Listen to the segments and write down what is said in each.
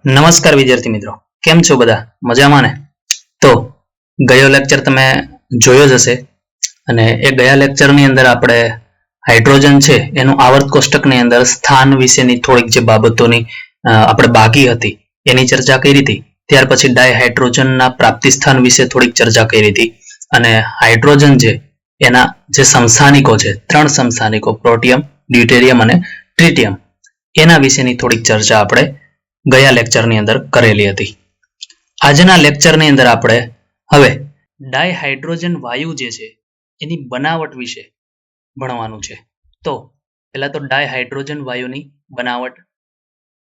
નમસ્કાર વિદ્યાર્થી મિત્રો, કેમ છો બધા? મજામાં ને? તો ગયો લેક્ચર તમે જોયો જ હશે અને એ ગયા લેક્ચરની અંદર આપણે હાઇડ્રોજન છે એનું આવર્ત કોષ્ટકની અંદર સ્થાન વિશેની થોડીક જે બાબતોની આપણે બાકી હતી એની ચર્ચા કરી હતી. ત્યાર પછી ડાયહાઇડ્રોજનના પ્રાપ્તિ સ્થાન વિશે થોડીક ચર્ચા કરી હતી અને હાઇડ્રોજન છે એના જે સમસ્થાનિકો છે, 3 સમસ્થાનિકો પ્રોટિયમ, ડ્યુટેરિયમ અને ટ્રિટિયમ, એના વિશેની થોડીક ચર્ચા આપણે ગયા લેક્ચરની અંદર કરેલી હતી. આજના લેક્ચરની અંદર આપણે હવે ડાયહાઇડ્રોજન વાયુ જે છે એની બનાવટ વિશે ભણવાનું છે. તો પહેલા તો ડાયહાઇડ્રોજન વાયુની બનાવટ,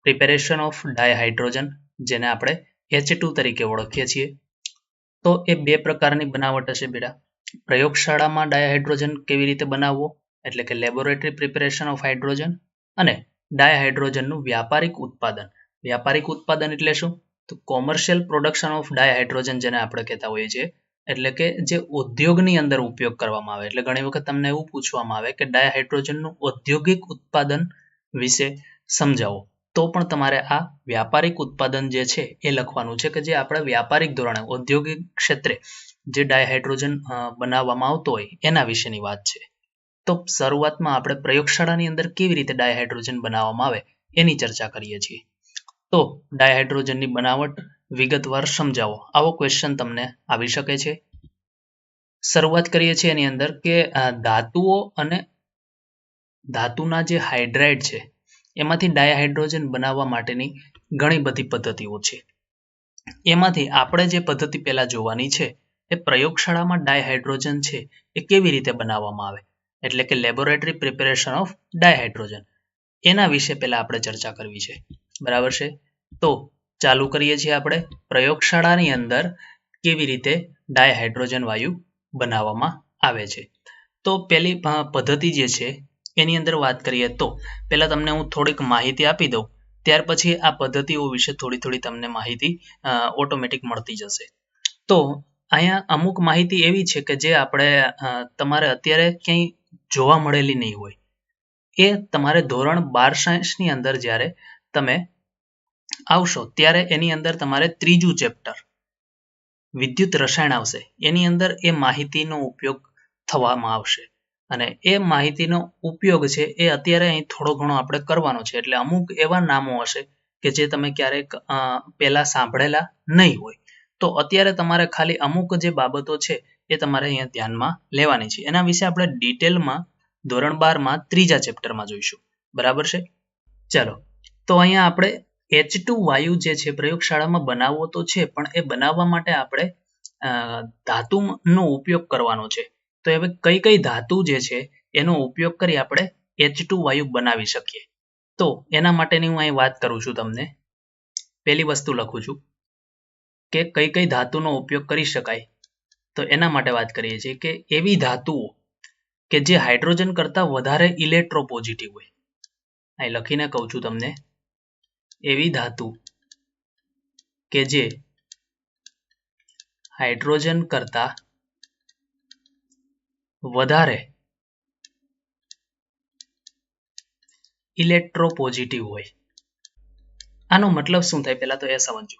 પ્રિપેરેશન ઓફ ડાયહાઇડ્રોજન, જેને આપણે H2 તરીકે ઓળખીએ છીએ. તો એ બે પ્રકારની બનાવટ હશે બેટા. પ્રયોગશાળામાં ડાયહાઇડ્રોજન કેવી રીતે બનાવવો, એટલે કે લેબોરેટરી પ્રિપેરેશન ઓફ હાઇડ્રોજન, અને ડાયહાઇડ્રોજનનું વ્યાપારિક ઉત્પાદન. વ્યાપારિક ઉત્પાદન એટલે શું? તો કોમર્શિયલ પ્રોડક્શન ઓફ ડાયહાઇડ્રોજન, જેને આપણે કહેતા હોઈએ છીએ. એટલે કે જે ઉદ્યોગની અંદર ઉપયોગ કરવામાં આવે. એટલે ઘણી વખત તમને એવું પૂછવામાં આવે કે ડાયહાઇડ્રોજનનું ઔદ્યોગિક ઉત્પાદન વિશે સમજાવો. તો પણ તમારે આ વ્યાપારિક ઉત્પાદન જે છે એ લખવાનું છે કે જે આપણે વ્યાપારિક ધોરણે ઔદ્યોગિક ક્ષેત્રે જે ડાયહાઇડ્રોજન બનાવવામાં આવતો હોય એના વિશેની વાત છે. તો શરૂઆતમાં આપણે પ્રયોગશાળાની અંદર કેવી રીતે ડાયહાઇડ્રોજન બનાવવામાં આવે એની ચર્ચા કરીએ છીએ. તો ડાયહાઇડ્રોજનની બનાવટ વિગતવાર સમજાવો, આવો ક્વેશ્ચન તમને આવી શકે છે. શરૂઆત કરીએ છીએ એની અંદર કે ધાતુઓ અને ધાતુના જે હાઇડ્રાઇડ છે એમાંથી ડાયહાઇડ્રોજન બનાવવા માટેની ઘણી બધી પદ્ધતિઓ છે. એમાંથી આપણે જે પદ્ધતિ પહેલા જોવાની છે એ પ્રયોગશાળામાં ડાયહાઇડ્રોજન છે એ કેવી રીતે બનાવવામાં આવે, એટલે કે લેબોરેટરી પ્રિપેરેશન ઓફ ડાયહાઇડ્રોજન, એના વિશે પહેલા આપણે ચર્ચા કરવી છે. બરાબર છે? તો ચાલુ કરીએ છીએ આપણે પ્રયોગશાળાની અંદર કેવી રીતે ડાયહાઇડ્રોજન વાયુ બનાવવામાં આવે છે. તો પહેલી પદ્ધતિ જે છે એની અંદર વાત કરીએ તો પહેલા તમને હું થોડીક માહિતી આપી દઉં, ત્યાર પછી આ પદ્ધતિઓ વિશે થોડી તમને માહિતી ઓટોમેટિક મળતી જશે. તો અહીંયા અમુક માહિતી એવી છે કે જે આપણે તમારે અત્યારે ક્યાંય જોવા મળેલી નહીં હોય. એ તમારે ધોરણ 12 સાયન્સની અંદર જ્યારે તમે આવશો ત્યારે એની અંદર તમારે ત્રીજું ચેપ્ટર વિદ્યુત રસાયણ આવશે. એની અંદર એ માહિતીનો ઉપયોગ થવામાં આવશે અને એ માહિતીનો ઉપયોગ છે એ અત્યારે અહીં થોડો ઘણો આપણે કરવાનો છે. એટલે અમુક એવા નામો હશે કે જે તમે ક્યારેક પહેલા સાંભળેલા નહીં હોય. તો અત્યારે તમારે ખાલી અમુક જે બાબતો છે એ તમારે અહીંયા ધ્યાનમાં લેવાની છે. એના વિશે આપણે ડિટેલમાં ધોરણ 12માં ત્રીજા ચેપ્ટરમાં જોઈશું. બરાબર છે? ચાલો, તો અહીંયા આપણે H2 વાયુ જે છે પ્રયોગશાળામાં બનાવવો તો છે, પણ એ બનાવવા માટે આપણે ધાતુનો ઉપયોગ કરવાનો છે. તો હવે કઈ કઈ ધાતુ જે છે એનો ઉપયોગ કરી આપણે H2 વાયુ બનાવી શકીએ. તો એના માટેની હું અહીં વાત કરું છું તમને. પહેલી વસ્તુ લખું છું કે કઈ કઈ ધાતુનો ઉપયોગ કરી શકાય. તો એના માટે વાત કરીએ છીએ કે એવી ધાતુઓ કે જે હાઇડ્રોજન કરતાં વધારે ઇલેક્ટ્રોપોઝિટિવ હોય. અહીં લખીને કહું છું તમને, એવી ધાતુ કે જે હાઇડ્રોજન કરતાં વધારે ઇલેક્ટ્રોપોઝિટિવ હોય. આનો મતલબ શું થાય પહેલા તો એ સમજો.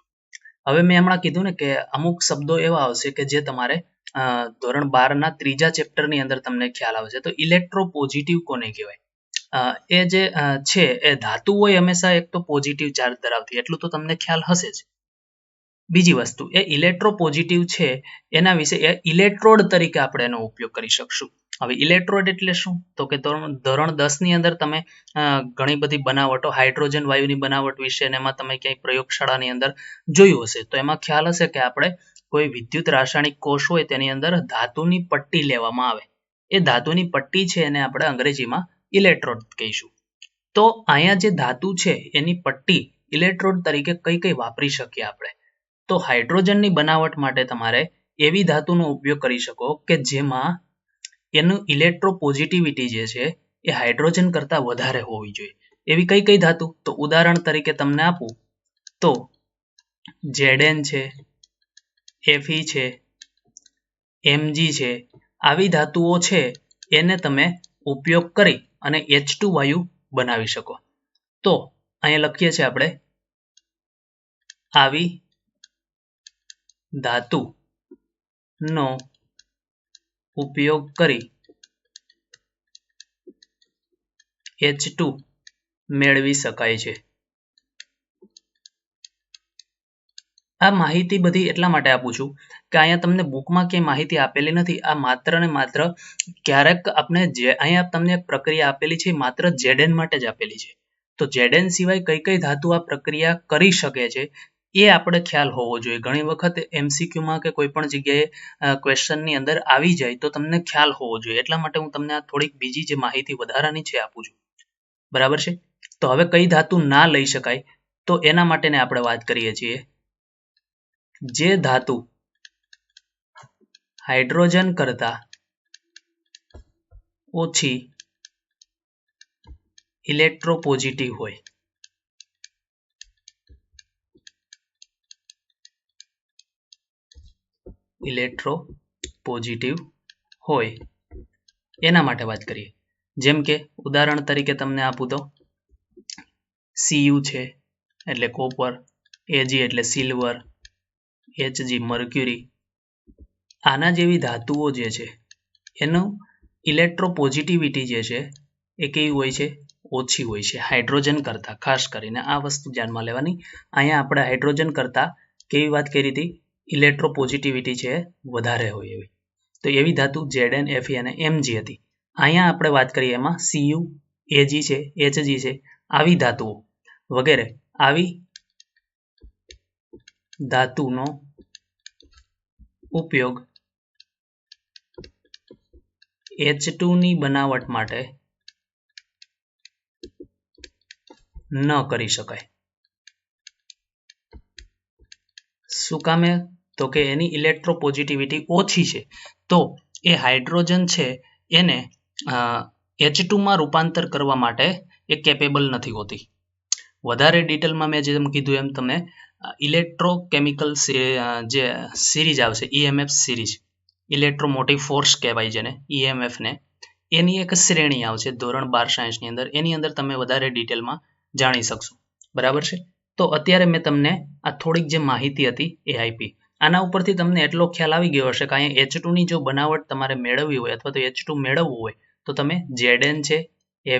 હવે મેં હમણાં કીધું ને કે અમુક શબ્દો એવા આવશે કે જે તમારે ધોરણ 12ના ત્રીજા ચેપ્ટરની અંદર તમને ખ્યાલ આવશે. તો ઇલેક્ટ્રોપોઝિટિવ કોને કહેવાય? એ જે છે એ ધાતુ હોય હંમેશા એક તો પોઝિટિવ ચાર્જ ધરાવતી, એટલું તો તમને ખ્યાલ હશે જ. બીજી વસ્તુ, એ ઇલેક્ટ્રોપોઝિટિવ છે એના વિશે એ ઇલેક્ટ્રોડ તરીકે આપણે એનો ઉપયોગ કરી શકશું. હવે ઇલેક્ટ્રોડ એટલે શું? તો કે ધોરણ 10 ની અંદર તમે ઘણી બધી બનાવટો હાઇડ્રોજન વાયુની બનાવટ વિશે અને એમાં તમે ક્યાંય પ્રયોગશાળાની અંદર જોયું હશે. તો એમાં ખ્યાલ હશે કે આપણે કોઈ વિદ્યુત રાસાયણિક કોષ હોય તેની અંદર ધાતુની પટ્ટી લેવામાં આવે. એ ધાતુની પટ્ટી છે એને આપણે અંગ્રેજીમાં ઇલેક્ટ્રોડ કહીશું. તો અહીંયા જે ધાતુ છે એની પટ્ટી ઇલેક્ટ્રોડ તરીકે કઈ કઈ વાપરી શકીએ આપણે? તો હાઇડ્રોજનની બનાવટ માટે તમારે એવી ધાતુનો ઉપયોગ કરી શકો કે જેમાં એનું ઇલેક્ટ્રોપોઝિટિવિટી જે છે એ હાઇડ્રોજન કરતાં વધારે હોવી જોઈએ. એવી કઈ કઈ ધાતુ? તો ઉદાહરણ તરીકે તમને આપું તો Zn છે, Fe છે, Mg છે, આવી ધાતુઓ છે એને તમે ઉપયોગ કરી અને H2 વાયુ બનાવી શકો. તો અહીંયા લખીએ છીએ આપણે આવી ધાતુનો ઉપયોગ કરી H2 મેળવી શકાય છે. આ માહિતી બધી એટલા માટે આપું છું કે અહીંયા તમને બુકમાં ક્યાંય માહિતી આપેલી નથી. આ માત્ર ને માત્ર ક્યારેક આપણે અહીંયા તમને એક પ્રક્રિયા આપેલી છે માત્ર Zn માટે જ આપેલી છે. તો Zn સિવાય કઈ કઈ ધાતુ આ પ્રક્રિયા કરી શકે છે એ આપણે ખ્યાલ હોવો જોઈએ. ઘણી વખત MCQ માં કે કોઈ પણ જગ્યાએ ક્વેશ્ચન ની અંદર આવી જાય તો તમને ખ્યાલ હોવો જોઈએ. એટલા માટે હું તમને આ થોડીક બીજી જે માહિતી વધારાની છે આપું છું. બરાબર છે. તો હવે કઈ ધાતુ ના લઈ શકાય તો એના માટેને આપણે વાત કરીએ છીએ. જે ધાતુ હાઇડ્રોજન કરતા ઓછી ઇલેક્ટ્રોપોઝિટિવ હોય. ઇલેક્ટ્રોપોઝિટિવ હોય એના માટે વાત કરીએ. જેમ કે ઉદાહરણ તરીકે તમને આપું તો Cu છે એટલે કોપર, Ag એટલે સિલ્વર, Hg મર્ક્યુરી. આના જેવી ધાતુઓ જે છે એનું ઇલેક્ટ્રોપોઝિટિવિટી જે છે એ કેવી હોય છે? ઓછી હોય છે હાઇડ્રોજન કરતા. ખાસ કરીને આ વસ્તુ ધ્યાનમાં લેવાની. અહીંયા આપણે હાઇડ્રોજન કરતા કેવી વાત કરી હતી? ઇલેક્ટ્રોપોઝિટિવિટી છે વધારે હોય એવી. તો એવી ધાતુ Zn, Fe અને Mg હતી. અહીંયા આપણે વાત કરીએ એમાં Cu, Ag છે, Hg છે, આવી ધાતુઓ વગેરે આવી ધાતુનો ઉપયોગ H2 ની બનાવટ માટે ન કરી શકાય. શું કામે? તો કે એની ઇલેક્ટ્રોપોઝિટિવિટી ઓછી છે. તો એ હાઇડ્રોજન છે એને H2 માં રૂપાંતર કરવા માટે એ કેપેબલ નથી હોતી. વધારે ડિટેલમાં મેં જેમ કીધું એમ તમને ઇલેક્ટ્રોકેમિકલ જે સિરીઝ આવશે EMF સિરીઝ, ઇલેક્ટ્રોમોટિવ ફોર્સ કહેવાય જેને, EMF ને, એની એક શ્રેણી આવશે ધોરણ 12 સાયન્સની અંદર. એની અંદર તમે વધારે ડિટેલમાં જાણી શકશો. બરાબર છે. તો અત્યારે મેં તમને આ થોડીક જે માહિતી હતી એ આપી. આના ઉપરથી તમને એટલો ખ્યાલ આવી ગયો હશે કે અહીંયા H2 ની જો બનાવટ તમારે મેળવવી હોય અથવા તો H2 મેળવવું હોય તો તમે Zn છે,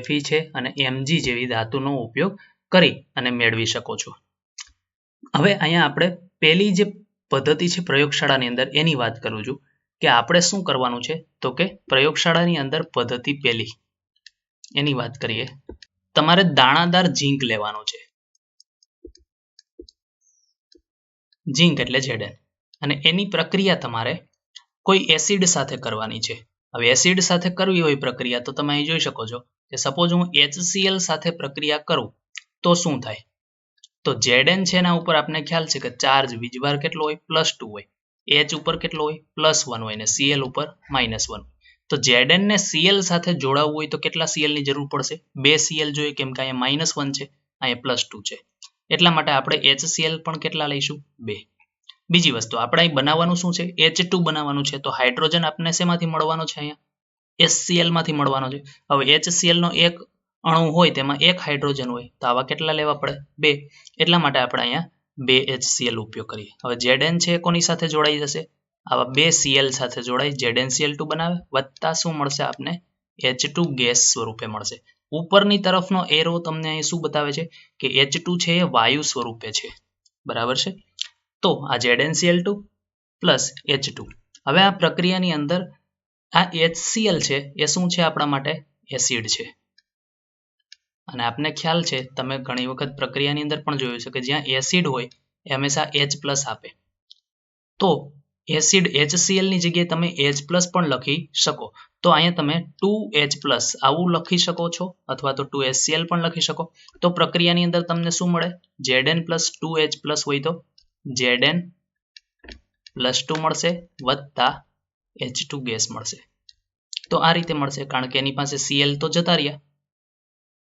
Fe છે અને Mg જેવી ધાતુનો ઉપયોગ કરી અને મેળવી શકો છો. હવે અહીંયા આપણે પહેલી જે પદ્ધતિ છે પ્રયોગશાળાની અંદર એની વાત કરું છું કે આપણે શું કરવાનું છે. તો કે પ્રયોગશાળાની અંદર પદ્ધતિ પહેલી એની વાત કરીએ. તમારે દાણાદાર ઝીંક લેવાનું છે. ઝીંક એટલે Zn. અને એની પ્રક્રિયા તમારે કોઈ એસિડ સાથે કરવાની છે. હવે એસિડ સાથે કરવી હોય પ્રક્રિયા તો તમે અહીં જોઈ શકો છો કે સપોઝ હું HCl સાથે પ્રક્રિયા કરું તો શું થાય? તો Zn છે એના ઉપર આપણે ખ્યાલ છે કે ચાર્જ વીજભાર કેટલો હોય? +2 હોય. H ઉપર કેટલો હોય? +1 હોય અને Cl ઉપર -1. તો Zn ને Cl સાથે જોડાવવું હોય તો કેટલા Cl ની જરૂર પડશે? 2 Cl જોઈએ કેમ કે અહીંયા -1 છે, અહીંયા +2 છે. એટલા માટે આપણે HCl પણ કેટલા લઈશું? 2. બીજી વસ્તુ આપણે અહીં બનાવવાનું શું છે? H2 બનાવવાનું છે. તો હાઇડ્રોજન આપણે શેમાંથી મળવાનો છે? અહીંયા HCl માંથી મળવાનો છે. હવે HCl નો એક અણુ હોય તેમાં એક હાઇડ્રોજન હોય તો આવા કેટલા લેવા પડે? 2. એટલા માટે આપણે અહીંયા 2 HCl ઉપયોગ કરીએ. હવે Zn છે કોની સાથે જોડાઈ જશે? આવા 2 Cl સાથે જોડાઈ ZnCl2 બનાવે વત્તા શું મળશે આપને? H2 ગેસ સ્વરૂપે મળશે. ઉપરની તરફનો એરો તમને અહીં શું બતાવે છે કે H2 છે એ વાયુ સ્વરૂપે છે. બરાબર છે. તો આ ZnCl2 પ્લસ H2. હવે આ પ્રક્રિયાની અંદર આ HCl છે એ શું છે આપણા માટે? એસિડ છે. અને આપને ખ્યાલ છે તમે ઘણી વખત પ્રક્રિયાની અંદર પણ જોયું છે કે જ્યાં એસિડ હોય એ હંમેશા H+ આપે. તો એસિડ HCl ની જગ્યાએ તમે H+ પણ લખી શકો. તો અહીંયા તમે 2H+ આવું લખી શકો છો અથવા તો 2HCl પણ લખી શકો. તો પ્રક્રિયાની અંદર તમને શું મળે? Zn + 2H+ હોય તો Zn +2 મળશે વત્તા H2 ગેસ મળશે. તો આ રીતે મળશે કારણ કે એની પાસે Cl તો જતા રહ્યા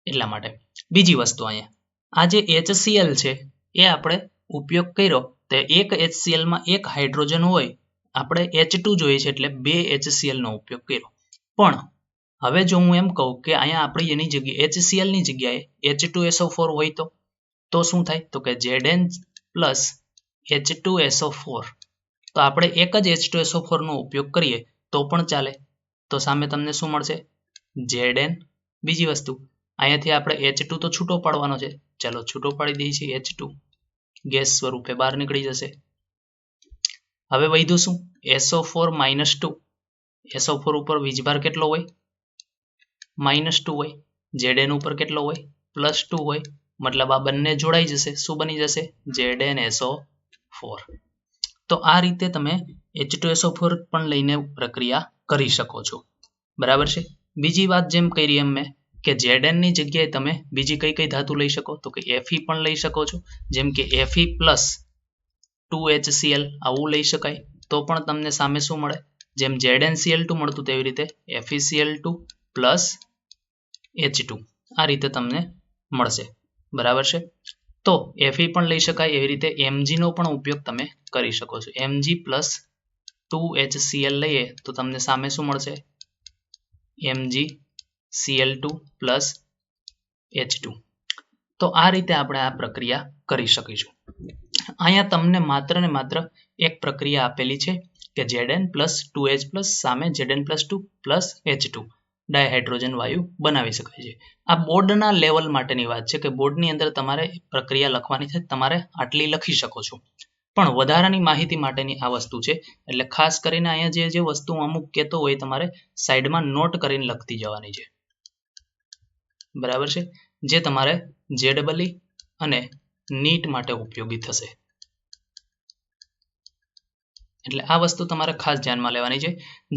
એટલા માટે. બીજી વસ્તુ અહીંયા આ જે HCl છે એ આપણે ઉપયોગ કર્યો તો એક HCl માં એક હાઇડ્રોજન હોય, આપણે H2 જોઈએ છે એટલે 2 HCl નો ઉપયોગ કર્યો. પણ હવે જો હું એમ કહું કે અહીંયા આપણે એની જગ્યાએ HCl ની જગ્યાએ H2SO4 હોય તો શું થાય? તો કે Zn પ્લસ H2SO4. તો આપણે એક જ H2SO4 નો ઉપયોગ કરીએ તો પણ ચાલે. તો સામે તમને શું મળશે? Zn. બીજી વસ્તુ અહીંયાથી આપણે H2 તો છૂટો પાડવાનો છે. ચાલો છૂટો પાડી દઈએ છીએ H2. ગેસ સ્વરૂપે બહાર નીકળી જશે. હવે વધ્યું શું? SO4-2. SO4 ઉપર વીજભાર કેટલો હોય? -2 હોય. Zn ઉપર કેટલો હોય? +2 હોય. મતલબ આ બંને જોડાઈ જશે. શું બની જશે? ZnSO4. તો આ રીતે તમે H2SO4 પણ લઈને પ્રક્રિયા કરી શકો છો. બરાબર છે. બીજી વાત જેમ કરી એમ મેં કે Zn ની જગ્યાએ તમે બીજી કઈ કઈ ધાતુ લઈ શકો? તો કે Fe પણ લઈ શકો છો. જેમ કે Fe પ્લસ 2HCl આવું લઈ શકાય. તો પણ તમને સામે શું મળે? જેમ ZnCl2 મળતું તેવી રીતે FeCl2 પ્લસ H2 આ રીતે તમને મળશે. બરાબર છે. તો Fe પણ લઈ શકાય. એવી રીતે Mg નો પણ ઉપયોગ તમે કરી શકો છો. Mg પ્લસ 2HCl લઈએ તો તમને સામે શું મળશે? MgCl2 plus H2. તો આ રીતે આપણે આ પ્રક્રિયા કરી શકીશું. અહીંયા તમને માત્ર ને માત્ર એક પ્રક્રિયા આપેલી છે કે Zn પ્લસ 2H પ્લસ સામે Zn plus 2 plus H2 dihydrogen વાયુ બનાવી શકાય છે. આ બોર્ડના લેવલ માટેની વાત છે કે બોર્ડની અંદર તમારે પ્રક્રિયા લખવાની છે. તમારે આટલી લખી શકો છો. પણ વધારાની માહિતી માટેની આ વસ્તુ છે. એટલે ખાસ કરીને અહીંયા જે વસ્તુ અમુક કહેતો હોય તમારે સાઈડમાં નોટ કરીને લખતી જવાની છે. બરાબર છે. જે તમારે JEE અને નીટ માટે ઉપયોગી થશે. એટલે આ વસ્તુ તમારે ખાસ ધ્યાનમાં લેવાની છે.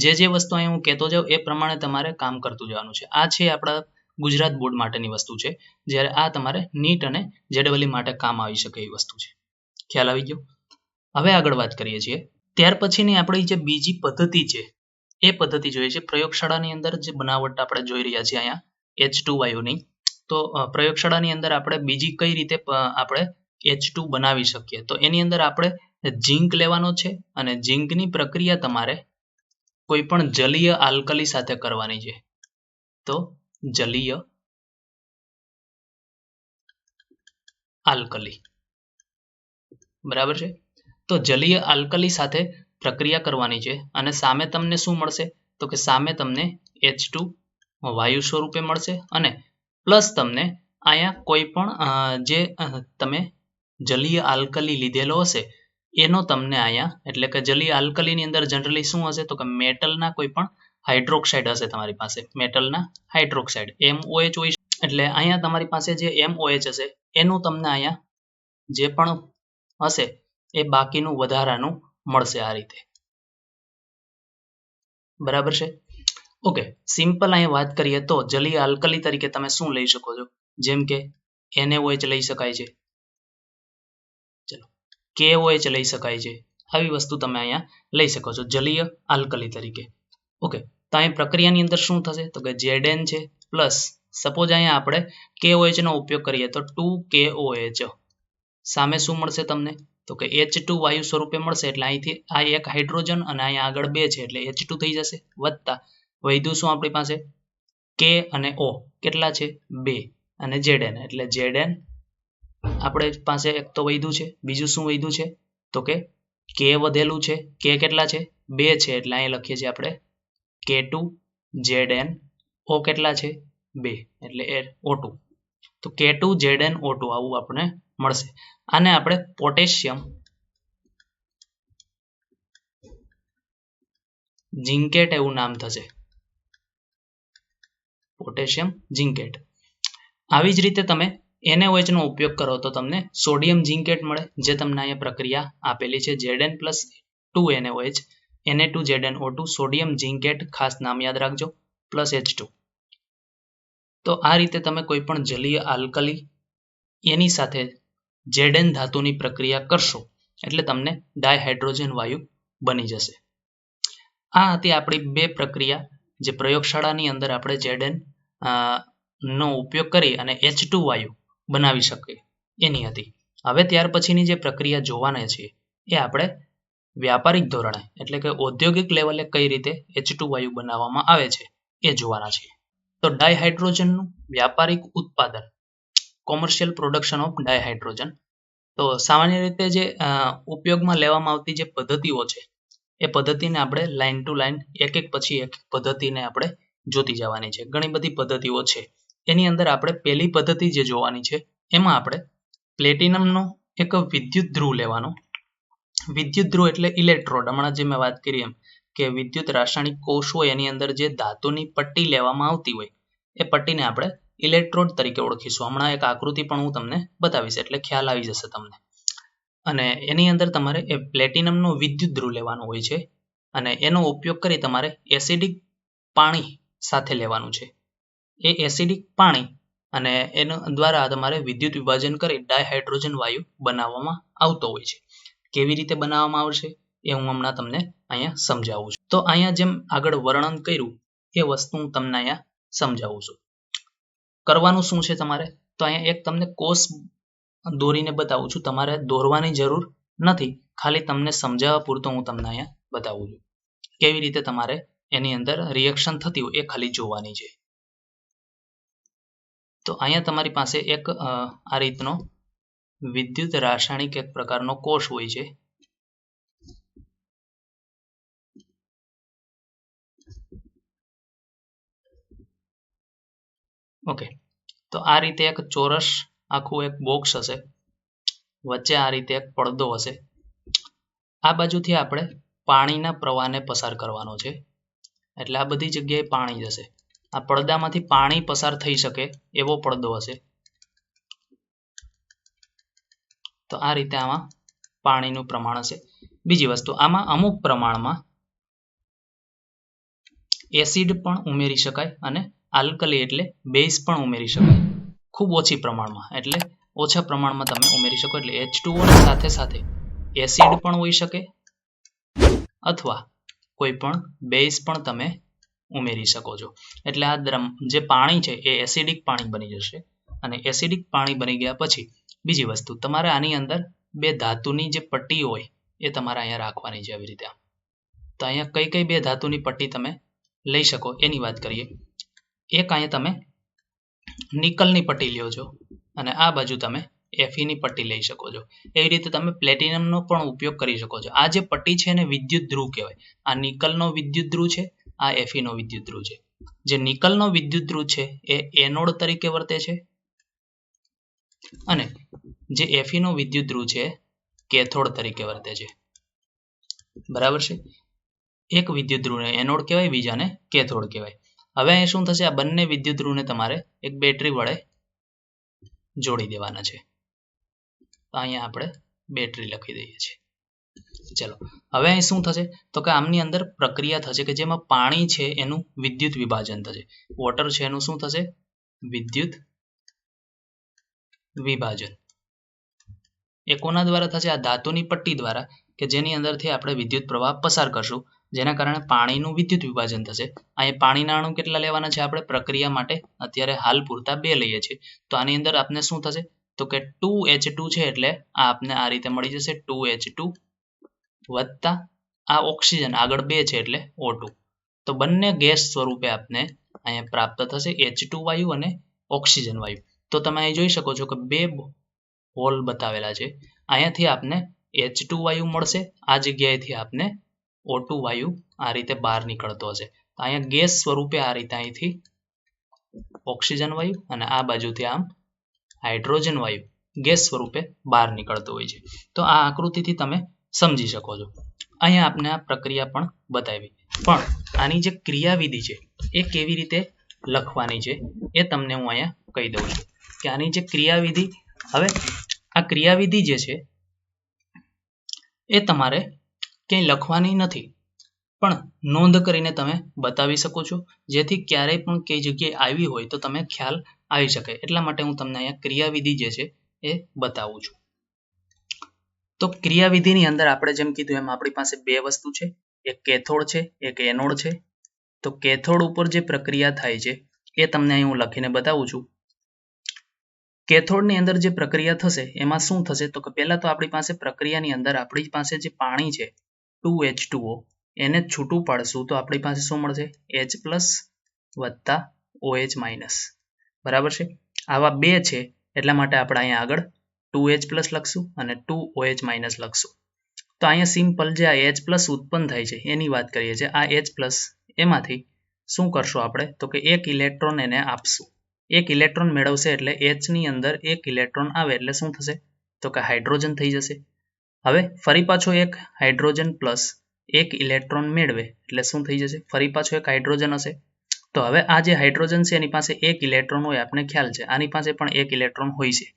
જે વસ્તુ અહીં હું કહેતો જાઉં એ પ્રમાણે તમારે કામ કરતું જવાનું છે. આ છે આપણા ગુજરાત બોર્ડ માટેની વસ્તુ છે. જ્યારે આ તમારે નીટ અને JEE માટે કામ આવી શકે એવી વસ્તુ છે. ખ્યાલ આવી ગયો? હવે આગળ વાત કરીએ છીએ. ત્યાર પછીની આપણી જે બીજી પદ્ધતિ છે એ પદ્ધતિ જોઈએ છે પ્રયોગશાળાની અંદર જે બનાવટ આપણે જોઈ રહ્યા છીએ અહીંયા H2 વાયુની. તો પ્રયોગશાળાની અંદર આપણે બીજી કઈ રીતે આપણે H2 બનાવી શકીએ? તો એની અંદર આપણે ઝીંક લેવાનો છે અને ઝીંકની પ્રક્રિયા તમારે કોઈ પણ જલીય આલ્કલી સાથે કરવાની છે. તો જલીય આલ્કલી. બરાબર છે. તો જલીય આલ્કલી સાથે પ્રક્રિયા કરવાની છે અને સામે તમને શું મળશે? તો કે સામે તમને H2 વાયુ સ્વરૂપે મળશે અને પ્લસ તમને અહીંયા કોઈ પણ જે તમે જલીય આલ્કલી લીધેલો હશે એનો તમને અહીંયા એટલે કે જલીય આલ્કલીની અંદર જનરલી શું હશે? તો કે મેટલના કોઈ પણ હાઇડ્રોક્સાઇડ હશે તમારી પાસે. મેટલના હાઇડ્રોક્સાઇડ MOH હોય. એટલે અહીંયા તમારી પાસે જે MOH હશે એનું તમને અહીંયા જે પણ હશે એ બાકીનું વધારાનું મળશે આ રીતે. બરાબર છે. ઓકે. સિમ્પલ અહીંયા વાત કરીએ તો જલીય આલ્કલી તરીકે તમે શું લઈ શકો છો? જેમ કે NaOH લઈ શકાય છે. ચલો KOH લઈ શકાય છે. આવી વસ્તુ તમે અહીંયા લઈ શકો છો જલીય આલ્કલી તરીકે. ઓકે. તો અહીં પ્રક્રિયાની અંદર શું થશે? તો કે Zn છે પ્લસ સપોઝ અહીંયા આપણે KOH નો ઉપયોગ કરીએ તો 2KOH સામે શું મળશે તમને? તો કે H2 વાયુ સ્વરૂપે મળશે. એટલે અહીંથી આ એક હાઇડ્રોજન અને અહીંયા આગળ 2 છે એટલે H2 થઈ જશે. વત્તા વધ્યું શું આપણી પાસે? K અને O કેટલા છે? 2 અને Zn એટલે Zn આપણે પાસે એક તો વધ્યું છે. બીજું શું વધ્યું છે? તો કે K વધેલું છે. K કેટલા છે? 2 છે એટલે અહીં લખીએ છીએ આપણે K2 Zn O કેટલા છે? 2 એટલે O2. તો K2 Zn O2 આવું આપણે મળશે. આને આપણે પોટેશિયમ ઝિંકેટ એવું નામ થશે. Potassium zincate. આવી જ રીતે તમે NaOH નો ઉપયોગ કરો તો તમને સોડિયમ ઝિંકેટ મળે. જે તમને અહીંયા પ્રક્રિયા આપેલી છે Zn plus 2 NaOH Na2ZnO2 sodium zincate ખાસ નામ યાદ રાખજો પ્લસ H2. તો આ રીતે તમે કોઈ પણ જલીય આલ્કલી એની સાથે Zn ધાતુની પ્રક્રિયા કરશો એટલે તમને ડાયહાઇડ્રોજન વાયુ બની જશે. આ હતી આપણી બે પ્રક્રિયા જે પ્રયોગશાળાની અંદર આપણે Zn નો ઉપયોગ કરી અને H2 વાયુ બનાવી શકીએ એની હતી. હવે ત્યાર પછીની જે પ્રક્રિયા જોવાના છે એ આપણે વ્યાપારિક ધોરણે એટલે કે ઔદ્યોગિક લેવલે કઈ રીતે H2 વાયુ બનાવવામાં આવે છે એ જોવાના છે. તો ડાયહાઇડ્રોજનનું વ્યાપારિક ઉત્પાદન કોમર્શિયલ પ્રોડક્શન ઓફ ડાયહાઇડ્રોજન તો સામાન્ય રીતે જે ઉપયોગમાં લેવામાં આવતી જે પદ્ધતિઓ છે એ પદ્ધતિને આપણે લાઈન ટુ લાઈન એક એક પછી એક પદ્ધતિને આપણે જોતી જવાની છે. ઘણી બધી પદ્ધતિઓ છે. એની અંદર આપણે પહેલી પદ્ધતિ જે જોવાની છે એમાં આપણે પ્લેટિનમનો એક વિદ્યુત ધ્રુવ લેવાનો. વિદ્યુત ધ્રુવ એટલે ઇલેક્ટ્રોડ. હમણાં જે મેં વાત કરી એમ કે વિદ્યુત રાસાયણિક કોષ હોય એની અંદર જે ધાતુની પટ્ટી લેવામાં આવતી હોય એ પટ્ટીને આપણે ઇલેક્ટ્રોડ તરીકે ઓળખીશું. હમણાં એક આકૃતિ પણ હું તમને બતાવીશ એટલે ખ્યાલ આવી જશે તમને. અને એની અંદર તમારે એ પ્લેટિનમનો વિદ્યુત ધ્રુવ લેવાનો હોય છે અને એનો ઉપયોગ કરી તમારે એસિડિક પાણી સાથે લેવાનું છે. એ એસિડિક પાણી અને એના દ્વારા તમારે વિદ્યુત વિભાજન કરી ડાયહાઇડ્રોજન વાયુ બનાવવામાં આવતો હોય છે. કેવી રીતે બનાવવામાં આવશે એ હું હમણાં તમને અહીંયા સમજાવું છું. તો અહીંયા જેમ આગળ વર્ણન કર્યું એ વસ્તુ હું તમને અહીંયા સમજાવું છું. કરવાનું શું છે તમારે? તો અહીંયા એક તમને કોષ દોરીને બતાવું છું. તમારે દોરવાની જરૂર નથી. ખાલી તમને સમજાવવા પૂરતો હું તમને અહીંયા બતાવું છું. કેવી રીતે તમારે એની અંદર રિએક્શન થતી હોય એ ખાલી જોવાની છે. તો અહીંયા તમારી પાસે એક આ રીતનો વિદ્યુત રાસાયણિક એક પ્રકારનો કોષ હોય છે. ઓકે, તો આ રીતે એક ચોરસ આખું એક બોક્સ હશે. વચ્ચે આ રીતે એક પડદો હશે. આ બાજુથી આપણે પાણીના પ્રવાહને પસાર કરવાનો છે. એટલે આ બધી જગ્યાએ પાણી જશે. આ પડદામાંથી પાણી પસાર થઈ શકે એવો પડદો હશે. તો આ રીતે આમાં પાણીનું પ્રમાણ હશે. બીજી વસ્તુ, આમાં અમુક પ્રમાણમાં એસિડ પણ ઉમેરી શકાય અને આલ્કલી એટલે બેઝ પણ ઉમેરી શકાય. ખૂબ ઓછી પ્રમાણમાં એટલે ઓછા પ્રમાણમાં તમે ઉમેરી શકો. એટલે H2O ની સાથે સાથે એસિડ પણ હોઈ શકે અથવા કોઈ પણ બેઝ પણ તમે ઉમેરી શકો છો. એટલે આ જે પાણી છે એ એસિડિક પાણી બની જશે. અને એસિડિક પાણી બની ગયા પછી બીજી વસ્તુ, તમારે આની અંદર બે ધાતુની જે પટ્ટી હોય એ તમારે અહીંયા રાખવાની છે આવી રીતે. તો અહીંયા કઈ કઈ બે ધાતુની પટ્ટી તમે લઈ શકો એની વાત કરીએ. એક અહીંયા તમે નિકલની પટ્ટી લ્યો છો અને આ બાજુ તમે Fe ની પટ્ટી લઈ શકો છો. એવી રીતે તમે પ્લેટિનમનો પણ ઉપયોગ કરી શકો છો. આ જે પટ્ટી છે એને વિદ્યુત ધ્રુવ કહેવાય. આ નિકલનો વિદ્યુત ધ્રુવ છે, આ Fe નો વિદ્યુત ધ્રુવ છે. જે નિકલનો વિદ્યુત ધ્રુવ છે એ એનોડ તરીકે વર્તે છે અને જે Fe નો વિદ્યુત ધ્રુવ છે કેથોડ તરીકે વર્તે છે. બરાબર છે? એક વિદ્યુત ધ્રુવને એનોડ કહેવાય, બીજાને કેથોડ કહેવાય. હવે અહીં શું થશે? આ બંને વિદ્યુત ધ્રુવને તમારે એક બેટરી વડે જોડી દેવાના છે. તો અહીંયા આપણે બેટરી લખી દઈએ છીએ. ચલો, હવે અહીં શું થશે? તો કે આમની અંદર પ્રક્રિયા થશે કે જેમાં પાણી છે એનું વિદ્યુત વિભાજન થશે. વોટર છે એનું શું થશે? વિદ્યુત વિભાજન. એ કોના દ્વારા થશે? આ ધાતુની પટ્ટી દ્વારા, કે જેની અંદરથી આપણે વિદ્યુત પ્રવાહ પસાર કરશું, જેના કારણે પાણીનું વિદ્યુત વિભાજન થશે. અહીં પાણીના અણુ કેટલા લેવાના છે આપણે પ્રક્રિયા માટે? અત્યારે હાલ પૂરતા 2 લઈએ છીએ. તો આની અંદર આપણે શું થશે? તો કે 2H2 છે એટલે આ આપને આ રીતે મળી જશે 2H2 વત્તા આ ઓક્સિજન આગળ 2 છે એટલે O2. તો બંને ગેસ સ્વરૂપે આપને અહીંયા પ્રાપ્ત થશે H2 વાયુ અને ઓક્સિજન વાયુ. તો તમે અહીં જોઈ શકો છો કે 2 હોલ બતાવેલા છે. અહીંયાથી આપને H2 વાયુ મળશે, આ જગ્યાએથી આપને O2 વાયુ આ રીતે બહાર નીકળતો હશે. અહીંયા ગેસ સ્વરૂપે આ રીતે અહીંથી ઓક્સિજન વાયુ અને આ બાજુથી આમ હાઇડ્રોજન વાયુ ગેસ સ્વરૂપે બહાર નીકળતો હોય છે. તો આ આકૃતિથી તમે સમજી શકો છો. અહીંયા આપને આ પ્રક્રિયા પણ બતાવી. પણ આની જે ક્રિયાવિધિ છે એ કેવી રીતે લખવાની છે એ તમને હું અહીંયા કહી દઉં છું કે આની જે ક્રિયાવિધિ, હવે આ ક્રિયાવિધિ જે છે એ તમારે ક્યાંય લખવાની નથી, પણ નોંધ કરીને તમે બતાવી શકો છો, જેથી ક્યારેય પણ કઈ જગ્યાએ આવી હોય તો તમે ખ્યાલ આવી શકે. એટલા માટે હું તમને અહીંયા ક્રિયાવિધિ જે છે એ બતાવું છું. તો ક્રિયાવિધિની અંદર આપણે જેમ કીધું એમ આપણી પાસે 2 વસ્તુ છે, એક કેથોડ છે, એક એનોડ છે. તો કેથોડ ઉપર જે પ્રક્રિયા થાય છે એ તમને અહીં હું લખીને બતાવું છું. કેથોડની અંદર જે પ્રક્રિયા થશે એમાં શું થશે? તો કે પહેલા તો આપણી પાસે પ્રક્રિયાની અંદર આપણી પાસે જે પાણી છે 2H2O એને છૂટું પાડશું તો આપણી પાસે શું મળશે? H+ વત્તા OH-. બરાબર છે? આવા 2 છે એટલા માટે આપણે અહીંયા આગળ 2H+ લખશું અને 2OH- લખશું. તો અહીંયા સિમ્પલ જે આ H+ ઉત્પન્ન થાય છે એની વાત કરીએ છીએ. આ H+ એમાંથી શું કરશું આપણે તો કે એક ઇલેક્ટ્રોન એને આપશું. એક ઇલેક્ટ્રોન મેળવશે એટલે H ની અંદર એક ઇલેક્ટ્રોન આવે એટલે શું થશે તો કે હાઇડ્રોજન થઈ જશે. હવે ફરી પાછો એક હાઇડ્રોજન પ્લસ એક ઇલેક્ટ્રોન મેળવે એટલે શું થઈ જશે ફરી પાછો એક હાઇડ્રોજન હશે. તો હવે આ જે હાઇડ્રોજન છે એની પાસે એક ઇલેક્ટ્રોન હોય આપણને ખ્યાલ છે. આની પાસે પણ એક ઇલેક્ટ્રોન હોય છે.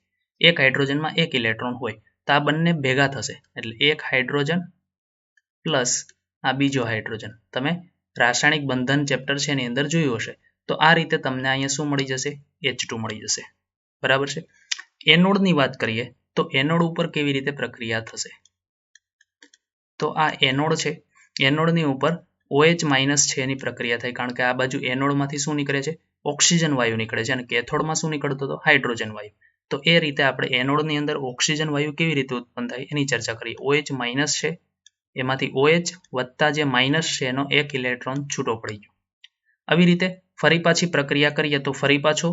એક હાઇડ્રોજનમાં એક ઇલેક્ટ્રોન હોય તો આ બંને ભેગા થશે એટલે એક હાઇડ્રોજન પ્લસ આ બીજો હાઇડ્રોજન. તમે રાસાયણિક બંધન ચેપ્ટર છે એની અંદર જોયું હશે. તો આ રીતે તમને અહીંયા શું મળી જશે H2 મળી જશે. બરાબર છે. એનોડની વાત કરીએ તો એનોડ ઉપર કેવી રીતે પ્રક્રિયા થશે તો આ એનોડ છે. એનોડની ઉપર OH- છે એની પ્રક્રિયા થાય કારણ કે આ બાજુ એનોડમાંથી શું નીકળે છે ઓક્સિજન વાયુ નીકળે છે અને કેથોડમાં શું નીકળતો હતો હાઇડ્રોજન વાયુ. તો એ રીતે આપણે એનોડની અંદર ઓક્સિજન વાયુ કેવી રીતે ઉત્પન્ન થાય એની ચર્ચા કરીએ. OH- છે એમાંથી OH વત્તા જે માઇનસ છે એનો એક ઇલેક્ટ્રોન છૂટો પડી ગયો. આવી રીતે ફરી પાછી પ્રક્રિયા કરીએ તો ફરી પાછો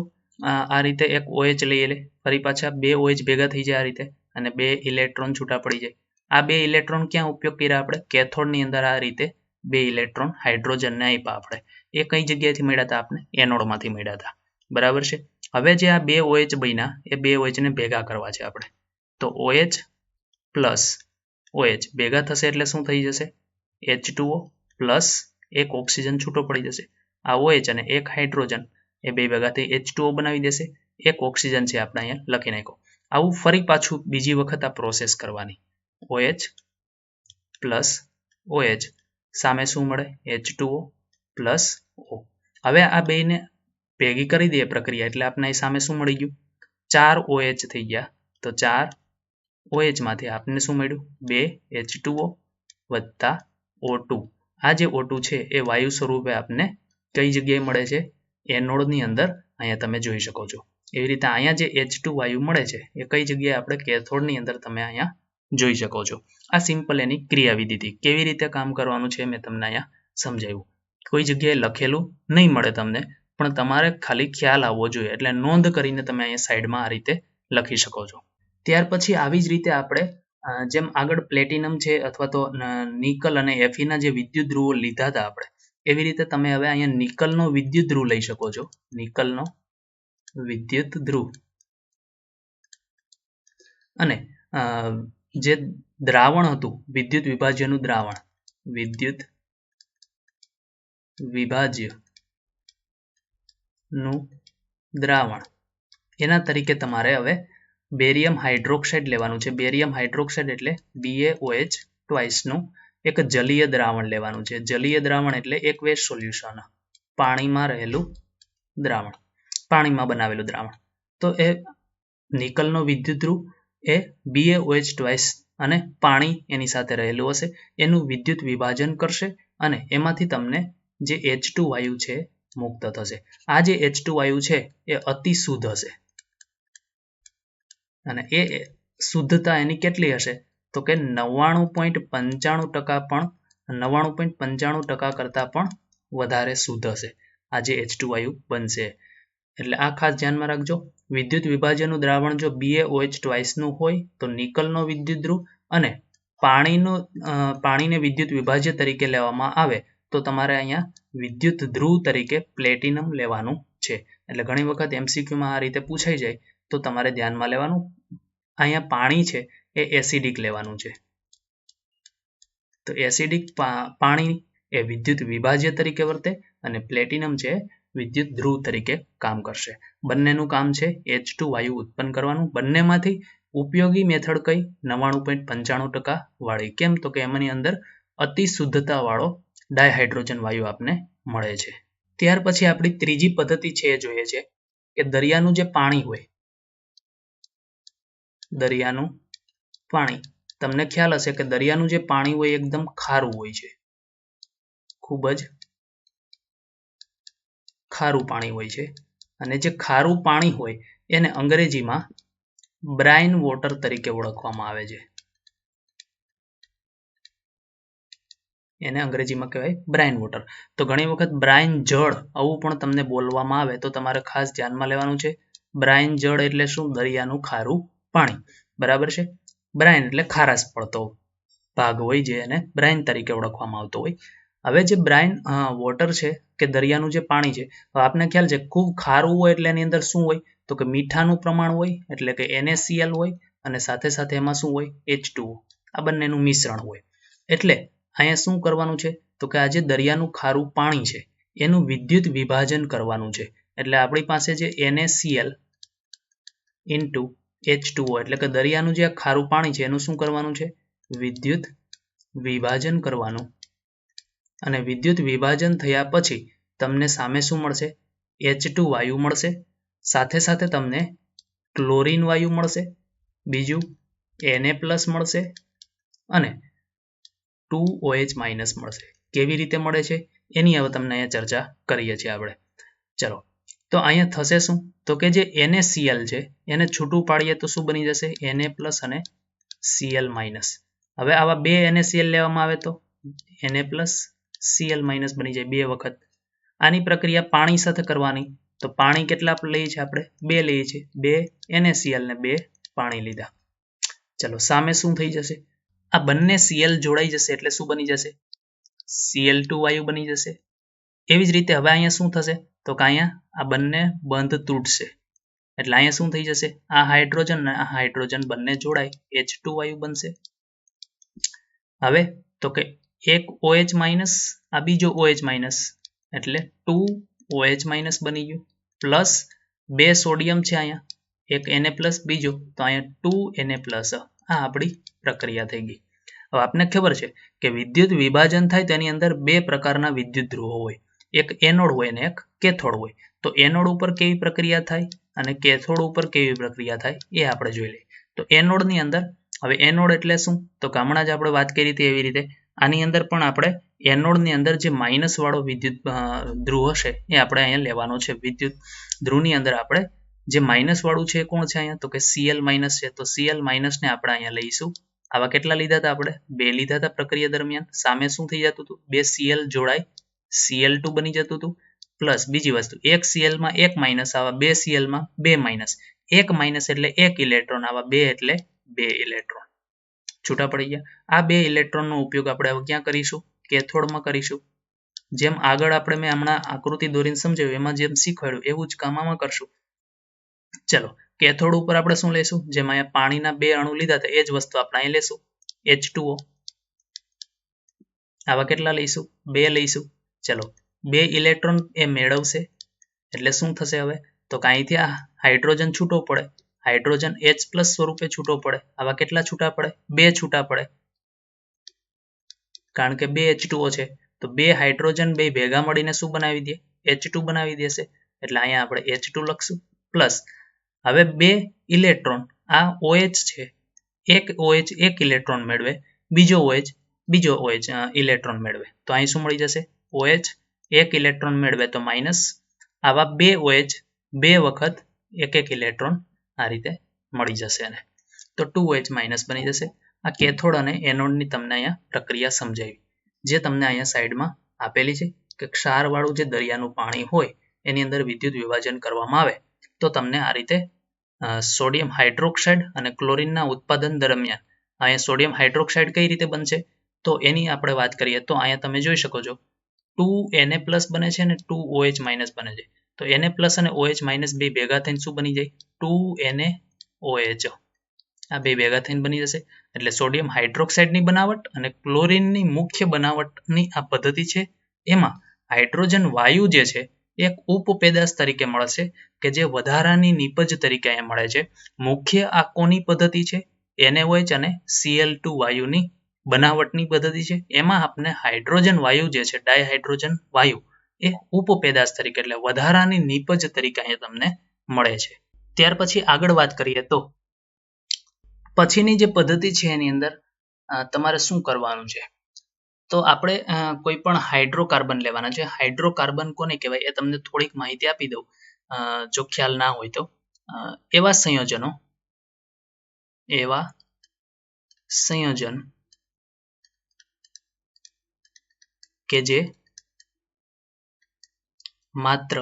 આ રીતે એક OH લઈ લે ફરી પાછા બે OH ભેગા થઈ જાય આ રીતે અને બે ઇલેક્ટ્રોન છૂટા પડી જાય. આ બે ઇલેક્ટ્રોન ક્યાં ઉપયોગ કર્યા આપણે કેથોડની અંદર આ રીતે બે ઇલેક્ટ્રોન હાઇડ્રોજનને આપ્યા આપણે. એ કઈ જગ્યાએથી મળ્યા હતા આપણે એનોડમાંથી મળ્યા હતા. બરાબર છે. હવે જે આ બે OH બન્યા એ બે OH ને ભેગા કરવા છે આપણે. તો OH પ્લસ OH ભેગા થશે એટલે શું થઈ જશે H2O પ્લસ એક ઓક્સિજન છૂટો પડી જશે. આ OH અને એક હાઇડ્રોજન એ બે ભેગા થઈ H2O બનાવી દેશે. એક ઓક્સિજન છે આપણે અહીંયા લખી નાખ્યો. આવું ફરી પાછું બીજી વખત આ પ્રોસેસ કરવાની. OH પ્લસ OH સામે શું મળે H2O પ્લસ O. હવે આ બેને ભેગી કરી દઈએ પ્રક્રિયા એટલે આપણે સામે શું મળી ગયું 4 OH થઈ ગયા. તો 4 OH માંથી આપણને શું મળ્યું 2 H2O વત્તા O2. આ જે O2 છે એ વાયુ સ્વરૂપે આપણને કઈ જગ્યાએ મળે છે એનોડની અંદર અહીંયા તમે જોઈ શકો છો. એવી રીતે અહીંયા જે H2 વાયુ મળે છે એ કઈ જગ્યાએ આપણે કેથોડની અંદર તમે અહીંયા જોઈ શકો છો. આ સિમ્પલ એની ક્રિયાવિધિ હતી. કેવી રીતે કામ કરવાનું છે મેં તમને અહીંયા સમજાવ્યું. કોઈ જગ્યાએ લખેલું નહીં મળે તમને પણ તમારે ખાલી ખ્યાલ આવવો જોઈએ એટલે નોંધ કરીને તમે અહીંયા સાઈડમાં આ રીતે લખી શકો છો. ત્યાર પછી આવી જ રીતે આપણે જેમ આગળ પ્લેટિનમ છે અથવા તો નિકલ અને Fe ના જે વિદ્યુત ધ્રુવો લીધા હતા આપણે એવી રીતે તમે હવે અહીંયા નિકલનો વિદ્યુત ધ્રુવ લઈ શકો છો. નિકલનો વિદ્યુત ધ્રુવ અને જે દ્રાવણ હતું વિદ્યુત વિભાજ્યનું દ્રાવણ વિદ્યુત વિભાજ્યનું દ્રાવણ એના તરીકે તમારે હવે બેરિયમ હાઇડ્રોક્સાઇડ લેવાનું છે. બેરિયમ હાઇડ્રોક્સાઇડ એટલે BaOH નું એક જલીય દ્રાવણ લેવાનું છે. જલીય દ્રાવણ એટલે એકવેસ સોલ્યુશન પાણીમાં રહેલું દ્રાવણ પાણીમાં બનાવેલું દ્રાવણ. તો એ નિકલનો વિદ્યુત ધ્રુવ એ BaOH અને પાણી એની સાથે રહેલું હશે એનું વિદ્યુત વિભાજન કરશે અને એમાંથી તમને જે H2 વાયુ છે મુક્ત થશે. આ જે H2 વાયુ છે એ અતિ શુદ્ધ હશે અને એ શુદ્ધતા એની કેટલી હશે તો કે 99.95% કરતા પણ વધારે શુદ્ધ હશે આ જે H2 વાયુ બનશે. એટલે આ ખાસ ધ્યાનમાં રાખજો. વિદ્યુત વિભાજનનું દ્રાવણ જો BaOH નું હોય તો નિકલનો વિદ્યુત ધ્રુવ અને પાણીને વિદ્યુત વિભાજ્ય તરીકે લેવામાં આવે તો તમારે અહીંયા વિદ્યુત ધ્રુવ તરીકે પ્લેટિનમ લેવાનું છે. એટલે ઘણી વખત MCQમાં આ રીતે પૂછાઈ જાય તો તમારે ધ્યાનમાં લેવાનું. અહીંયા પાણી છે એ એસિડિક લેવાનું છે. તો એસિડિક પાણી એ વિદ્યુત વિભાજ્ય તરીકે વર્તે અને પ્લેટિનમ છે વિદ્યુત ધ્રુવ તરીકે કામ કરશે. બંનેનું કામ છે H2 વાયુ ઉત્પન્ન કરવાનું. બંનેમાંથી ઉપયોગી મેથડ કઈ 99.95% વાળી. કેમ તો કે એમની અંદર અતિ શુદ્ધતા વાળો ડાયહાઇડ્રોજન વાયુ આપને મળે છે. ત્યાર પછી આપણી ત્રીજી પદ્ધતિ છે એ જોઈએ છે કે દરિયાનું જે પાણી હોય દરિયાનું પાણી તમને ખ્યાલ હશે કે દરિયાનું જે પાણી હોય એકદમ ખારું હોય છે. ખૂબ જ ખારું પાણી હોય છે અને જે ખારું પાણી હોય એને અંગ્રેજીમાં બ્રાઇન વોટર તરીકે ઓળખવામાં આવે છે. એને અંગ્રેજીમાં કહેવાય બ્રાઇન વોટર. તો ઘણી વખત બ્રાઇન જળ આવું પણ તમને બોલવામાં આવે તો તમારે ખાસ ધ્યાનમાં લેવાનું છે. બ્રાઇન જળ એટલે શું દરિયાનું ખારું પાણી. બરાબર છે. બ્રાઇન એટલે ખારાશ પડતો ભાગ હોય જે એને બ્રાઇન તરીકે ઓળખવામાં આવતો હોય. હવે જે બ્રાઇન વોટર છે કે દરિયાનું જે પાણી છે, આપને ખ્યાલ છે ખૂબ ખારું હોય એટલે એની અંદર શું હોય તો કે મીઠાનું પ્રમાણ હોય એટલે કે NaCl હોય અને સાથે સાથે એમાં શું હોય H2O. આ બંનેનું મિશ્રણ હોય. એટલે અહીંયા શું કરવાનું છે તો કે આ જે દરિયાનું ખારું પાણી છે એનું વિદ્યુત વિભાજન કરવાનું છે. એટલે આપણી પાસે જે NaCl into H2O એટલે કે દરિયાનું જે ખારું પાણી છે એનું શું કરવાનું છે વિદ્યુત વિભાજન કરવાનું. અને વિદ્યુત વિભાજન થયા પછી તમને સામે શું મળશે H2 વાયુ મળશે. સાથે સાથે તમને ક્લોરીન વાયુ મળશે, બીજું Na+ મળશે અને 2OH- મળશે. કેવી રીતે મળે છે એની હવે તમને અહીંયા ચર્ચા કરીએ છીએ આપણે. ચલો તો અહીંયા થશે શું તો કે જે NaCl છે એને છૂટું પાડીએ તો શું બની જશે Na+ અને Cl-. હવે આવા બે NaCl લેવામાં આવે તો Na+ Cl- બની જાય બે વખત. આની પ્રક્રિયા પાણી સાથે કરવાની તો પાણી કેટલા લઈએ છીએ આપણે બે લઈએ છીએ, બે NaCl ને બે પાણી લીધા. ચલો સામે શું થઈ જશે આ બંને Cl જોડાઈ જશે એટલે શું બની જશે Cl2 વાયુ બની જશે. એવી જ રીતે હવે અહીંયા શું થશે તો કે અહીંયા આ બંને બંધ તૂટશે એટલે અહીંયા શું થઈ જશે આ હાઇડ્રોજન ને આ હાઇડ્રોજન બંને જોડાય H2 વાયુ બનશે. હવે તો કે એક OH- આ બીજો OH- એટલે 2OH- બની ગયું પ્લસ બે સોડિયમ છે અહીંયા એક Na+ બીજો તો અહીંયા 2Na+. આ આપણી પ્રક્રિયા થઈ ગઈ. હવે આપને ખબર છે કે વિદ્યુત વિભાજન થાય તેની અંદર બે પ્રકારના વિદ્યુત ધ્રુવો હોય, એક એનોડ હોય અને એક કેથોડ હોય. તો એનોડ ઉપર કેવી પ્રક્રિયા થાય અને કેથોડ ઉપર કેવી પ્રક્રિયા થાય એ આપણે જોઈ લઈએ. તો એનોડ ની અંદર હવે એનોડ એટલે શું તો હમણાં જ આપણે વાત કરી હતી એવી રીતે આની અંદર પણ આપણે એનોડ ની અંદર જે માઇનસ વાળો વિદ્યુત ધ્રુવ હશે એ આપણે અહીંયા લેવાનો છે. વિદ્યુત ધ્રુવની અંદર આપણે જે માઇનસ વાળું છે એ કોણ છે અહીંયા તો કે Cl- છે. તો Cl- ને આપણે અહીંયા લઈશું. આવા કેટલા લીધા હતા આપણે બે લીધા હતા પ્રક્રિયા દરમિયાન. સામે શું થઈ જતું હતું બે Cl જોડાય Cl2 બની જતું હતું પ્લસ બીજી વસ્તુ એક Cl માં એક માઇનસ આવા બે Cl માં બે માઇનસ, એક માઇનસ એટલે એક ઇલેક્ટ્રોન આવા બે એટલે બે ઇલેક્ટ્રોન છૂટા પડી ગયા. આ બે ઇલેક્ટ્રોનનો ઉપયોગ આપણે હવે ક્યાં કરીશું કેથોડમાં કરીશું. જેમ આગળ આપણે મેં હમણાં આકૃતિ દોરીને સમજાવ્યું એમાં જેમ શીખવાડ્યું એવું જ કામ આમાં કરશું. ચલો કેથોડ ઉપર આપણે શું લેશું જેમ અહીંયા પાણીના બે અણુ લીધા હતા એ જ વસ્તુ આપણે અહીં લેશું H2O. આવા કેટલા લઈશું બે લઈશું. ચલો બે ઇલેક્ટ્રોન એ મેળવશે એટલે શું થશે હવે તો અહીંથી આ હાઇડ્રોજન છૂટો પડે, હાઇડ્રોજન H+ સ્વરૂપે છૂટો પડે. આવા કેટલા છૂટા પડે બે છૂટા પડે કારણ કે બે H2O છે તો બે હાઇડ્રોજન બે ભેગા મળીને શું બનાવી દે H2 બનાવી દેશે એટલે અહીંયા આપણે H2 લખશું પ્લસ હવે બે ઇલેક્ટ્રોન આ OH છે એક OH એક ઇલેક્ટ્રોન મેળવે, બીજો OH બીજો OH ઇલેક્ટ્રોન મેળવે તો અહીં શું મળી જશે OH એક ઇલેક્ટ્રોન મેળવે તો માઇનસ, આવા બે OH બે વખત એક એક ઇલેક્ટ્રોન આ રીતે મળી જશે એને તો 2OH- બની જશે. આ કેથોડ અને એનોડની તમને અહીંયા પ્રક્રિયા સમજાવી જે તમને અહીંયા સાઈડમાં આપેલી છે કે ક્ષાર વાળું જે દરિયાનું પાણી હોય એની અંદર વિદ્યુત વિભાજન કરવામાં આવે તો તમને આ રીતે સોડિયમ હાઇડ્રોક્સાઇડ અને ક્લોરીનના ઉત્પાદન દરમિયાન અહીંયા સોડિયમ હાઇડ્રોક્સાઇડ કઈ રીતે બનશે તો એની આપણે વાત કરીએ તો અહીંયા તમે જોઈ શકો છો 2Na+ બને છે અને 2OH- બને છે. તો Na+ અને OH- બે ભેગા થઈને શું બની જાય 2NaOH. આ બે ભેગા થઈને બની જશે એટલે સોડિયમ હાઇડ્રોક્સાઇડની બનાવટ અને ક્લોરીનની મુખ્ય બનાવટની આ પદ્ધતિ છે. એમાં હાઇડ્રોજન વાયુ જે છે એક ઉપપેદાશ તરીકે મળશે કે જે વધારાની નીપજ તરીકે અહીંયા મળે છે. મુખ્ય આ કોની પદ્ધતિ છે NaOH અને Cl2 વાયુની બનાવટની પદ્ધતિ છે. એમાં આપણે હાઇડ્રોજન વાયુ જે છે ડાયહાઇડ્રોજન વાયુ એ ઉપપેદાશ તરીકે એટલે વધારાની નીપજ તરીકે અહીંયા તમને મળે છે. ત્યાર પછી આગળ વાત કરીએ તો પછીની જે પદ્ધતિ છે એની અંદર તમારે શું કરવાનું છે તો આપણે કોઈ પણ હાઇડ્રોકાર્બન લેવાના છે. હાઇડ્રોકાર્બન કોને કહેવાય એ તમને થોડીક માહિતી આપી દઉં જો ખ્યાલ ના હોય તો એવા સંયોજન કે જે માત્ર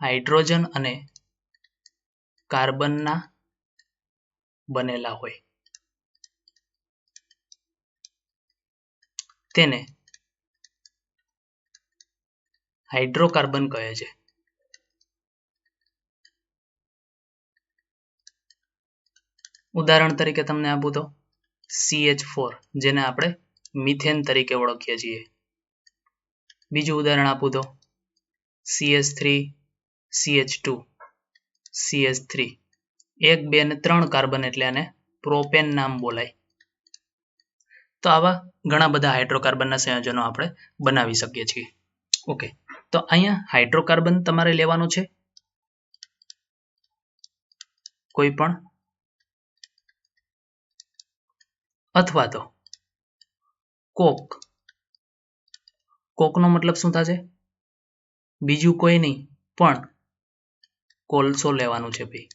હાઇડ્રોજન અને કાર્બનના બનેલા હોય તેને હાઇડ્રોકાર્બન કહે છે. ઉદાહરણ તરીકે તમને આપું તો CH4 જેને આપણે મિથેન તરીકે ઓળખીએ છીએ. બીજું ઉદાહરણ આપું તો CH3 CH2 CH3 1 2 અને 3 કાર્બન એટલે આને પ્રોપેન નામ બોલાય. તો આવા ઘણા બધા હાઇડ્રોકાર્બનના સંયોજનો આપણે બનાવી શકીએ છીએ. ઓકે, તો અહીંયા હાઇડ્રોકાર્બન તમારે લેવાનું છે કોઈ પણ, અથવા તો કોકનો મતલબ શું થશે? બીજું કોઈ નહીં પણ કોલસો લેવાનું છે ભાઈ.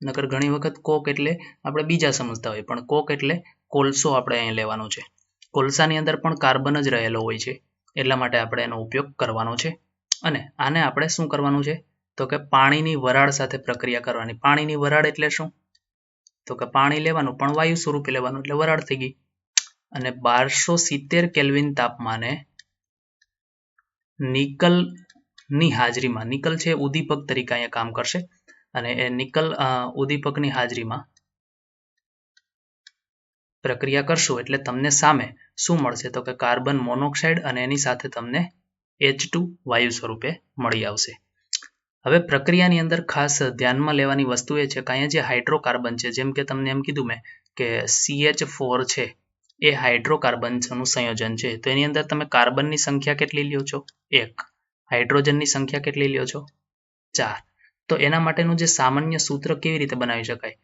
નકર ઘણી વખત કોક એટલે આપણે બીજા સમજતા હોય, પણ કોક એટલે કોલસો આપણે અહીંયા લેવાનો છે. કોલસાની અંદર પણ કાર્બન જ રહેલો હોય છે, એટલા માટે આપણે એનો ઉપયોગ કરવાનો છે. અને આને આપણે શું કરવાનું છે તો કે પાણીની વરાળ સાથે પ્રક્રિયા કરવાની. પાણીની વરાળ એટલે શું? તો કે પાણી લેવાનું પણ વાયુ સ્વરૂપે લેવાનું એટલે વરાળ થઈ ગઈ. અને 1270 કેલ્વિન તાપમાને નિકલની હાજરીમાં, નિકલ છે ઉદ્દીપક તરીકે અહીંયા કામ કરશે, અને એ નિકલ ઉદ્દીપકની હાજરીમાં પ્રક્રિયા કરશો એટલે તમને સામે શું મળશે તો કે કાર્બન મોનોક્સાઇડ અને એની સાથે તમને H2 વાયુ સ્વરૂપે મળી આવશે. હવે પ્રક્રિયાની અંદર ખાસ ધ્યાનમાં લેવાની વસ્તુ એ છે કે અહીંયા જે હાઇડ્રોકાર્બન છે, જેમ કે તમને એમ કીધું મેં કે CH4 છે એ હાઇડ્રોકાર્બનનું સંયોજન છે, તો એની અંદર તમે કાર્બનની સંખ્યા કેટલી લ્યો છો? 1. હાઇડ્રોજનની સંખ્યા કેટલી લ્યો છો? 4. તો એના માટેનું જે સામાન્ય સૂત્ર કેવી રીતે બનાવી શકાય?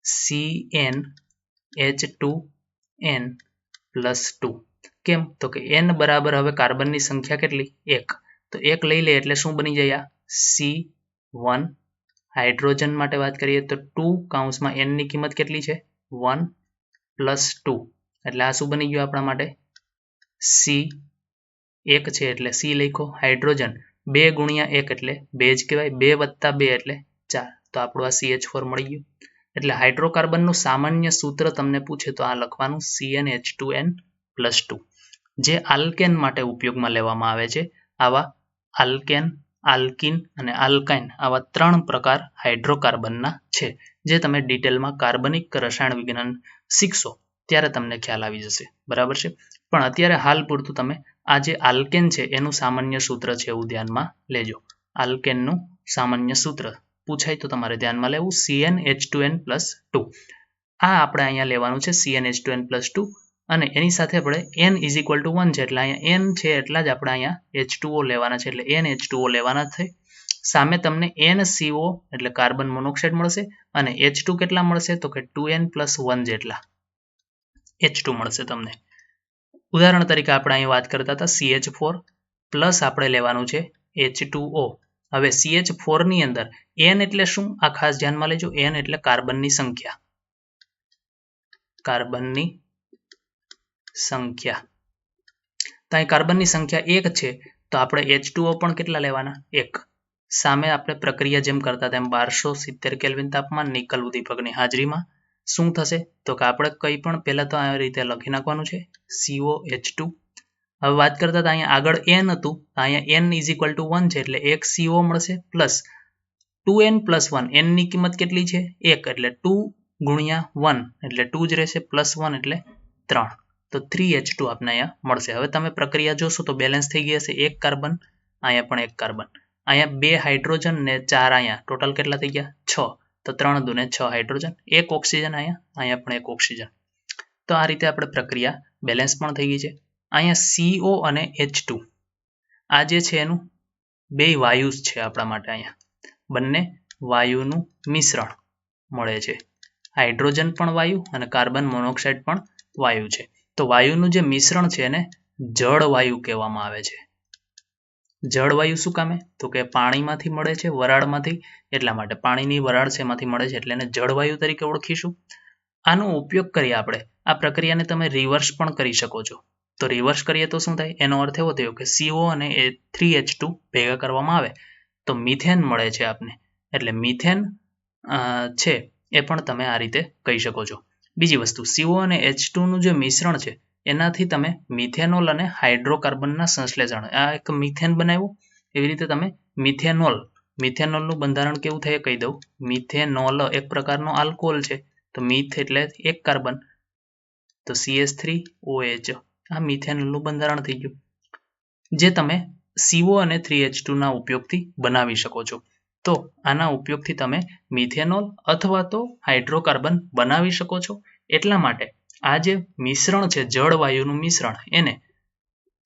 CnH2n+2. કેમ? તો કે n બરાબર હવે કાર્બનની સંખ્યા કેટલી? 1. તો 1 લઈ લે એટલે શું બની જાય? C1. હાઇડ્રોજન માટે વાત કરીએ તો 2 કૌંસમાં n ની કિંમત કેટલી છે? 1+2. એટલે આ શું બની ગયું આપણા માટે? C. 1 છે એટલે C લખો. હાઇડ્રોજન 2 ગુણ્યા 1 એટલે 2 જ કહેવાય. 2 વત્તા 2 એટલે 4. તો આપણું આ CH4 મળી ગયું. એટલે હાઇડ્રોકાર્બનનું સામાન્ય સૂત્ર તમને પૂછે તો આ લખવાનું CnH2n+2. જે આલ્કેન માટે ઉપયોગમાં લેવામાં આવે છે. આવા આલ્કેન, આલ્કીન અને આલ્કાઇન આવા 3 પ્રકાર હાઇડ્રોકાર્બનના છે, જે તમે ડિટેલમાં કાર્બનિક રસાયણ વિજ્ઞાન શીખશો ત્યારે તમને ખ્યાલ આવી જશે. બરાબર છે? પણ અત્યારે હાલ પૂરતું તમે આ જે આલ્કેન છે એનું સામાન્ય સૂત્ર છે એવું ધ્યાનમાં લેજો. આલ્કેનનું સામાન્ય સૂત્ર પૂછાય તો તમારે ધ્યાનમાં લેવું CnH2n+2. આ આપણે અહીંયા લેવાનું છે CnH2n+2, અને એની સાથે આપણે n = 1 છે એટલે અહીંયા n છે એટલા જ આપણે અહીંયા H2O લેવાના છે, એટલે NH2O લેવાના છે. સામે તમને NCO એટલે કાર્બન મોનોક્સાઇડ મળશે, અને H2 કેટલા મળશે તો કે 2n+1 જેટલા H2 મળશે તમને. ઉદાહરણ તરીકે આપણે અહીં વાત કરતા હતા CH4 પ્લસ આપણે લેવાનું છે H2O. હવે CH4 ની અંદર n એટલે શું? આ ખાસ ધ્યાનમાં લેજો. n એટલે કાર્બનની સંખ્યા. કાર્બનની સંખ્યા. તો અહીં કાર્બનની સંખ્યા 1 છે, તો આપણે H2O પણ કેટલા લેવાના? 1. સામે આપણે પ્રક્રિયા જેમ કરતા તેમ 1270 કેલ્વિન તાપમાન નિકલ ઉદ્દીપકની હાજરીમાં શું થશે તો કે આપણે કંઈ પણ પહેલા તો આ રીતે લખી નાખવાનું છે COH2. હવે વાત કરતા હતા અહીંયા આગળ n હતું, અહીંયા n = 1 છે એટલે 1 CO મળશે, પ્લસ 2n+1. n ની કિંમત કેટલી છે? 1. એટલે 2 ગુણ્યા 1 એટલે 2 જ રહેશે, પ્લસ 1 એટલે 3. તો 3H2 આપણે અહીંયા મળશે. હવે તમે પ્રક્રિયા જોશો તો બેલેન્સ થઈ ગઈ હશે. 1 કાર્બન, અહીંયા પણ 1 કાર્બન, અહીંયા 2 હાઇડ્રોજન ને 4 અહીંયા ટોટલ કેટલા થઈ ગયા? 6. તો 3 દુને 6 હાઇડ્રોજન, 1 ઓક્સિજન, અહીંયા પણ 1 ઓક્સિજન. તો આ રીતે આપણે પ્રક્રિયા બેલેન્સ પણ થઈ ગઈ છે. અહીંયા CO અને H2 આ જે છે એનું 2 વાયુસ છે આપણા માટે. અહીંયા બંને વાયુનું મિશ્રણ મળે છે. હાઇડ્રોજન પણ વાયુ અને કાર્બન મોનોક્સાઇડ પણ વાયુ છે. તો વાયુનું જે મિશ્રણ છે એને જળવાયુ કહેવામાં આવે છે. જળવાયુ શું કામે? તો કે પાણીમાંથી મળે છે, વરાળમાંથી, એટલા માટે પાણીની વરાળ છે એમાંથી મળે છે એટલે એને જળવાયુ તરીકે ઓળખીશું. આનો ઉપયોગ કરીએ આપણે આ પ્રક્રિયાને તમે રિવર્સ પણ કરી શકો છો. તો રિવર્સ કરીએ તો શું થાય? એનો અર્થ એવો થયો કે CO અને 3H2 ભેગા કરવામાં આવે તો મિથેન મળે છે આપને. એટલે મિથેન છે એ પણ તમે આ રીતે કહી શકો છો. બીજી વસ્તુ CO અને H2 નું જે મિશ્રણ છે એનાથી તમે મિથેનોલ અને હાઇડ્રોકાર્બનના સંશ્લેષણ આ એક મિથેન બનાવ્યું એવી રીતે તમે મિથેનોલનું બંધારણ કેવું થાય કહી દઉં. મિથેનોલ એક પ્રકારનો આલ્કોહોલ છે તો મિથ એટલે એક કાર્બન તો CH3OH આ મિથેનોલનું બંધારણ થઈ ગયું જે તમે CO અને 3H2 ના ઉપયોગથી બનાવી શકો છો. તો આના ઉપયોગથી તમે મિથેનોલ અથવા તો હાઇડ્રોકાર્બન બનાવી શકો છો. એટલા માટે આ જે મિશ્રણ છે જળવાયુનું મિશ્રણ એને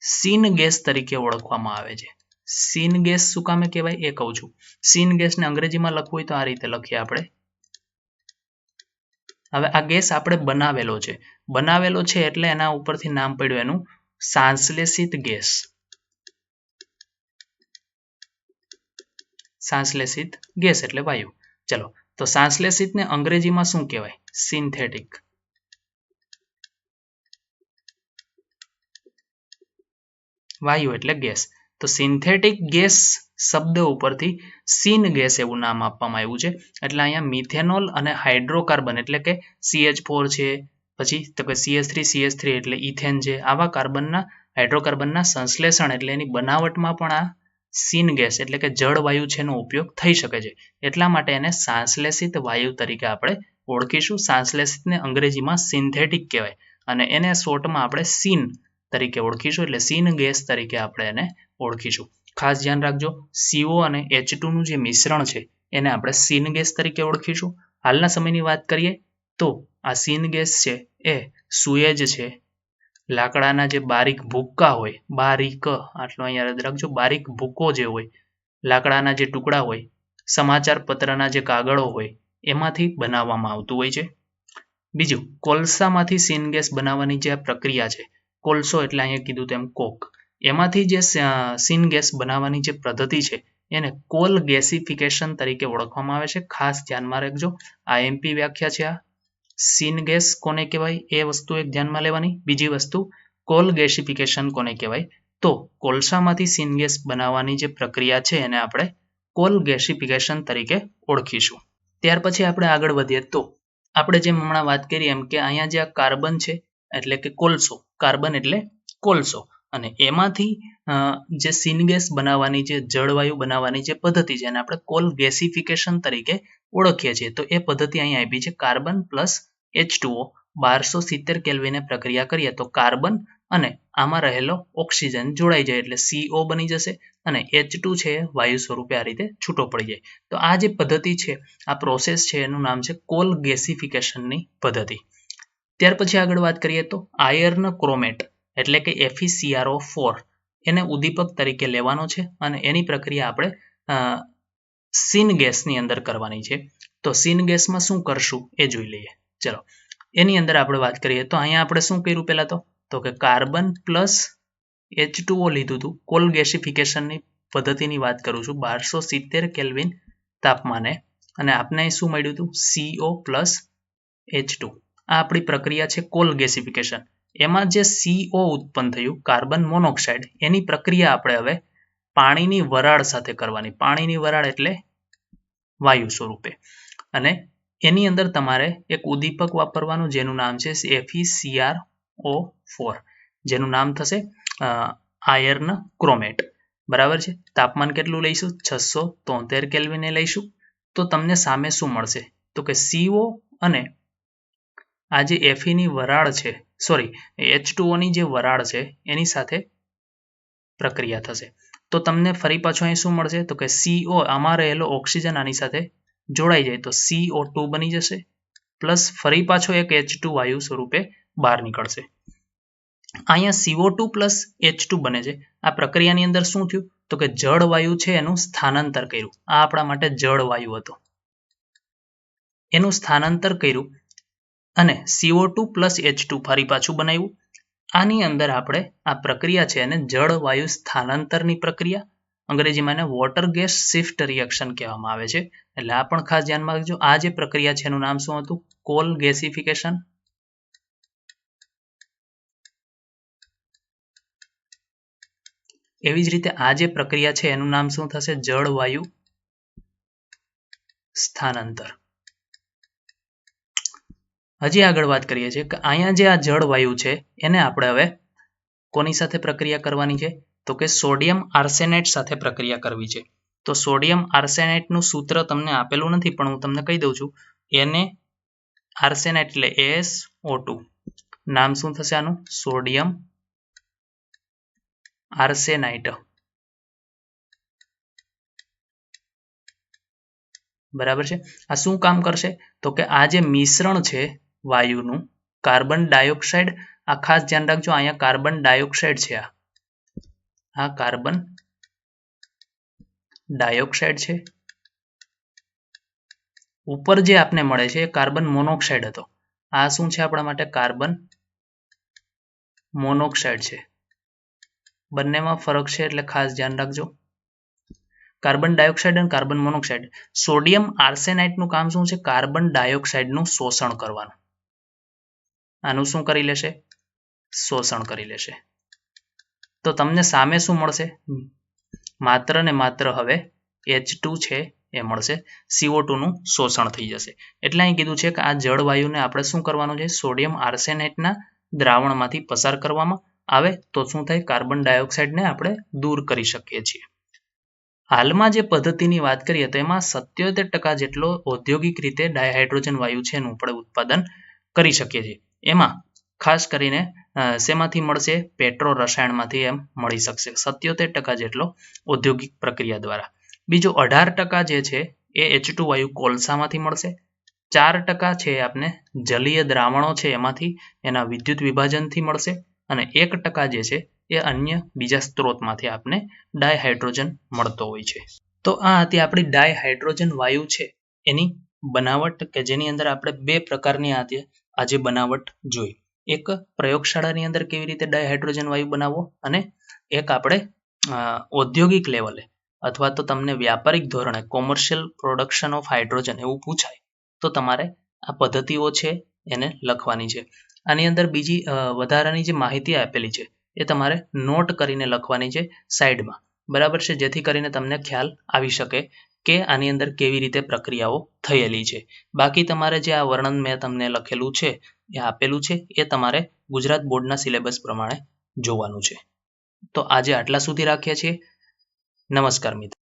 સીન ગેસ તરીકે ઓળખવામાં આવે છે. સીન ગેસ શું કામે કહેવાય એ કહું છું. સીન ગેસને અંગ્રેજીમાં લખવું હોય તો આ રીતે લખીએ આપણે. હવે આ ગેસ આપણે બનાવેલો છે એટલે એના ઉપરથી નામ પડ્યું એનું સંશ્લેષિત ગેસ. સંશ્લેષિત ગેસ એટલે વાયુ. ચલો તો સંશ્લેષિતને અંગ્રેજીમાં શું કહેવાય? સિન્થેટિક. વાયુ એટલે ગેસ. તો સિન્થેટિક ગેસ શબ્દ ઉપરથી સીન ગેસ એવું નામ આપવામાં આવ્યું છે. એટલે અહીંયા મિથેનોલ અને હાઇડ્રોકાર્બન એટલે કે CH4 છે પછી તો કે CH3 એટલે ઇથેન છે. આવા કાર્બનના હાઇડ્રોકાર્બનના સંશ્લેષણ એટલે એની બનાવટમાં પણ આ સીન ગેસ એટલે કે જળવાયુ છે એનો ઉપયોગ થઈ શકે છે. એટલા માટે એને સંશ્લેષિત વાયુ તરીકે આપણે ઓળખીશું. સંશ્લેષિતને અંગ્રેજીમાં સિન્થેટિક કહેવાય અને એને શોર્ટમાં આપણે સીન તરીકે ઓળખીશું એટલે સીન ગેસ તરીકે આપણે એને ઓળખીશું. ખાસ ધ્યાન રાખજો CO અને H2 નું જે મિશ્રણ છે એને આપણે સીન ગેસ તરીકે ઓળખીશું. હાલના સમયની વાત કરીએ તો આ સીન ગેસ છે એ સુએજ છે લાકડાના જે બારીક ભૂક્કા હોય આટલો અહીંયા યાદ રાખજો બારીક ભૂકો જે હોય લાકડાના જે ટુકડા હોય સમાચાર પત્રના જે કાગળો હોય એમાંથી બનાવવામાં આવતું હોય છે. બીજું કોલસામાંથી સીન ગેસ બનાવવાની જે પ્રક્રિયા છે કોલસો એટલે અહીંયા કીધું તેમ કોક એમાંથી જે સીન ગેસ બનાવવાની જે પદ્ધતિ છે એને કોલ ગેસિફિકેશન તરીકે ઓળખવામાં આવે છે. ખાસ ધ્યાનમાં રાખજો IMP વ્યાખ્યા છે આ. સીન ગેસ કોને કહેવાય એ વસ્તુ એક ધ્યાનમાં લેવાની. બીજી વસ્તુ કોલ ગેસિફિકેશન કોને કહેવાય તો કોલસામાંથી સીન ગેસ બનાવવાની જે પ્રક્રિયા છે એને આપણે કોલ ગેસિફિકેશન તરીકે ઓળખીશું. ત્યાર પછી આપણે આગળ વધીએ તો આપણે જેમ હમણાં વાત કરી એમ કે અહીંયા જે આ કાર્બન છે એટલે કે કોલસો કાર્બન એટલે કોલસો અને એમાંથી જે સીન ગેસ બનાવવાની જે જળવાયુ બનાવવાની જે પદ્ધતિ છે એને આપણે કોલ ગેસિફિકેશન તરીકે ઓળખીએ છીએ. તો એ પદ્ધતિ અહીંયા આપી છે કાર્બન પ્લસ H2O 1270 કેલ્વિને પ્રક્રિયા કરીએ તો કાર્બન અને આમાં રહેલો ઓક્સિજન જોડાઈ જાય એટલે CO બની જશે અને H2 છે વાયુ સ્વરૂપે આ રીતે છૂટો પડી જાય. તો આ જે પદ્ધતિ છે આ પ્રોસેસ છે એનું નામ છે કોલ ગેસિફિકેશનની પદ્ધતિ. ત્યાર પછી આગળ વાત કરીએ તો આયર્ન ક્રોમેટ એટલે કે FeCrO4 એને ઉદ્દીપક તરીકે લેવાનો છે અને એની પ્રક્રિયા આપણે સીન ગેસની અંદર કરવાની છે. તો સીન ગેસમાં શું કરશું એ જોઈ લઈએ. ચલો એની અંદર આપણે વાત કરીએ તો અહીંયા આપણે શું કર્યું પહેલા તો કે કાર્બન પ્લસ H2O લીધું હતું. કોલ ગેસિફિકેશનની પદ્ધતિની વાત કરું છું 1270 કેલ્વિન તાપમાને અને આપને શું મળ્યું હતું CO પ્લસ H2 આ આપણી પ્રક્રિયા છે કોલ ગેસિફિકેશન. એમાં જે CO ઉત્પન્ન થયું કાર્બન મોનોક્સાઇડ એની પ્રક્રિયા આપણે હવે પાણીની વરાળ સાથે કરવાની. પાણીની વરાળ એટલે વાયુ સ્વરૂપે અને એની અંદર તમારે એક ઉદ્દીપક વાપરવાનું જેનું નામ છે FeCrO4 જેનું નામ થશે આયર્ન ક્રોમેટ. બરાબર છે. તાપમાન કેટલું લઈશું 673 કેલ્વિને લઈશું. તો તમને સામે શું મળશે તો કે CO અને આ જે Fe ની વરાળ છે H2O ની જે વરાળ છે એની સાથે પ્રક્રિયા થશે તો તમને ફરી પાછું અહીં શું મળશે તો કે CO આમાં રહેલો ઓક્સિજન આની સાથે જોડાઈ જાય તો CO2 બની જશે પ્લસ ફરી પાછો એક H2 વાયુ સ્વરૂપે બહાર નીકળશે. અહીંયા CO2 પ્લસ H2 બને છે. આ પ્રક્રિયાની અંદર શું થયું તો કે જળવાયુ છે એનું સ્થાનાંતર કર્યું. આ આપણા માટે જળવાયુ હતો એનું સ્થાનાંતર કર્યું અને CO2 પ્લસ H2 ફરી પાછું બનાવ્યું. આની અંદર આપણે આ પ્રક્રિયા છે એને જળવાયુ સ્થાનાંતરની પ્રક્રિયા અંગ્રેજીમાં એને વોટર ગેસ શિફ્ટ રિએક્શન કહેવામાં આવે છે. એટલે આ પણ ખાસ ધ્યાનમાં રાખજો. આ જે પ્રક્રિયા છે એનું નામ શું હતું કોલ ગેસિફિકેશન. એવી જ રીતે આ જે પ્રક્રિયા છે એનું નામ શું થશે જળવાયુ સ્થાનાંતર. હજી આગળ વાત કરીએ છીએ કે અહીંયા જે આ જળવાયુ છે એને આપણે હવે કોની સાથે પ્રક્રિયા કરવાની છે તો કે સોડિયમ આર્સેનેટ સાથે પ્રક્રિયા કરવી છે. તો સોડિયમ આર્સેનેટનું સૂત્ર તમને આપેલું નથી પણ હું તમને કહી દઉં છું. એને આર્સેનાઇટ એટલે SO2 નામ શું થશે આનું સોડિયમ આર્સેનાઇટ. બરાબર છે. આ શું કામ કરશે તો કે આ જે મિશ્રણ છે વાયુનું કાર્બન ડાયોક્સાઇડ, આ ખાસ ધ્યાન રાખજો અહીંયા કાર્બન ડાયોક્સાઇડ છે, આ કાર્બન ડાયોક્સાઇડ છે. ઉપર જે આપને મળે છે એ કાર્બન મોનોક્સાઇડ હતો. આ શું છે આપણા માટે કાર્બન મોનોક્સાઇડ છે. બંનેમાં ફરક છે એટલે ખાસ ધ્યાન રાખજો. કાર્બન ડાયોક્સાઇડ અને કાર્બન મોનોક્સાઇડ. સોડિયમ આર્સેનાઇટનું કામ શું છે કાર્બન ડાયોક્સાઇડનું શોષણ કરવાનું. આનું શું કરી લેશે શોષણ કરી લેશે. તો તમને સામે શું મળશે માત્ર ને માત્ર હવે H2 છે એ મળશે. CO2 નું શોષણ થઈ જશે. એટલે અહીં કીધું છે કે આ જળવાયુને આપણે શું કરવાનું છે સોડિયમ આર્સેનેટના દ્રાવણમાંથી પસાર કરવામાં આવે તો શું થાય કાર્બન ડાયોક્સાઇડને આપણે દૂર કરી શકીએ છીએ. હાલમાં જે પદ્ધતિની વાત કરીએ તો એમાં 77% જેટલો ઔદ્યોગિક રીતે ડાયહાઇડ્રોજન વાયુ છે એનું આપણે ઉત્પાદન કરી શકીએ છીએ. એમાં ખાસ કરીને શેમાંથી મળશે પેટ્રો રસાયણમાંથી એમ મળી શકશે 77% જેટલો ઔદ્યોગિક પ્રક્રિયા દ્વારા. બીજો 18% જે છે એ H2 વાયુ કોલસામાંથી મળશે. 4% છે આપને જલીય દ્રાવણો છે એમાંથી એના વિદ્યુત વિભાજનથી મળશે અને 1% જે છે એ અન્ય બીજા સ્ત્રોતમાંથી આપને ડાયહાઇડ્રોજન મળતો હોય છે. તો આ હતી આપણી ડાયહાઇડ્રોજન વાયુ છે એની બનાવટ કે જેની અંદર આપણે બે પ્રકારની આજે બનાવટ જોઈ. એક પ્રયોગશાળાની અંદર કેવી રીતે ડાયહાઇડ્રોજન વાયુ બનાવવો અને એક આપણે ઔદ્યોગિક લેવલે અથવા તો તમને વ્યાપારિક ધોરણે કોમર્શિયલ પ્રોડક્શન ઓફ હાઇડ્રોજન એવું પૂછાય તો તમારે આ પદ્ધતિઓ છે એને લખવાની છે. આની અંદર બીજી વધારાની જે માહિતી આપેલી છે એ તમારે નોટ કરીને લખવાની છે સાઈડમાં. બરાબર છે જેથી કરીને તમને ખ્યાલ આવી શકે કે આની અંદર કેવી રીતે પ્રક્રિયાઓ થયેલી છે. બાકી તમારે જે આ વર્ણન મેં તમને લખેલું છે એ આપેલું છે એ તમારે ગુજરાત બોર્ડના સિલેબસ પ્રમાણે જોવાનું છે. તો આજે આટલા સુધી રાખીએ છીએ. નમસ્કાર મિત્રો.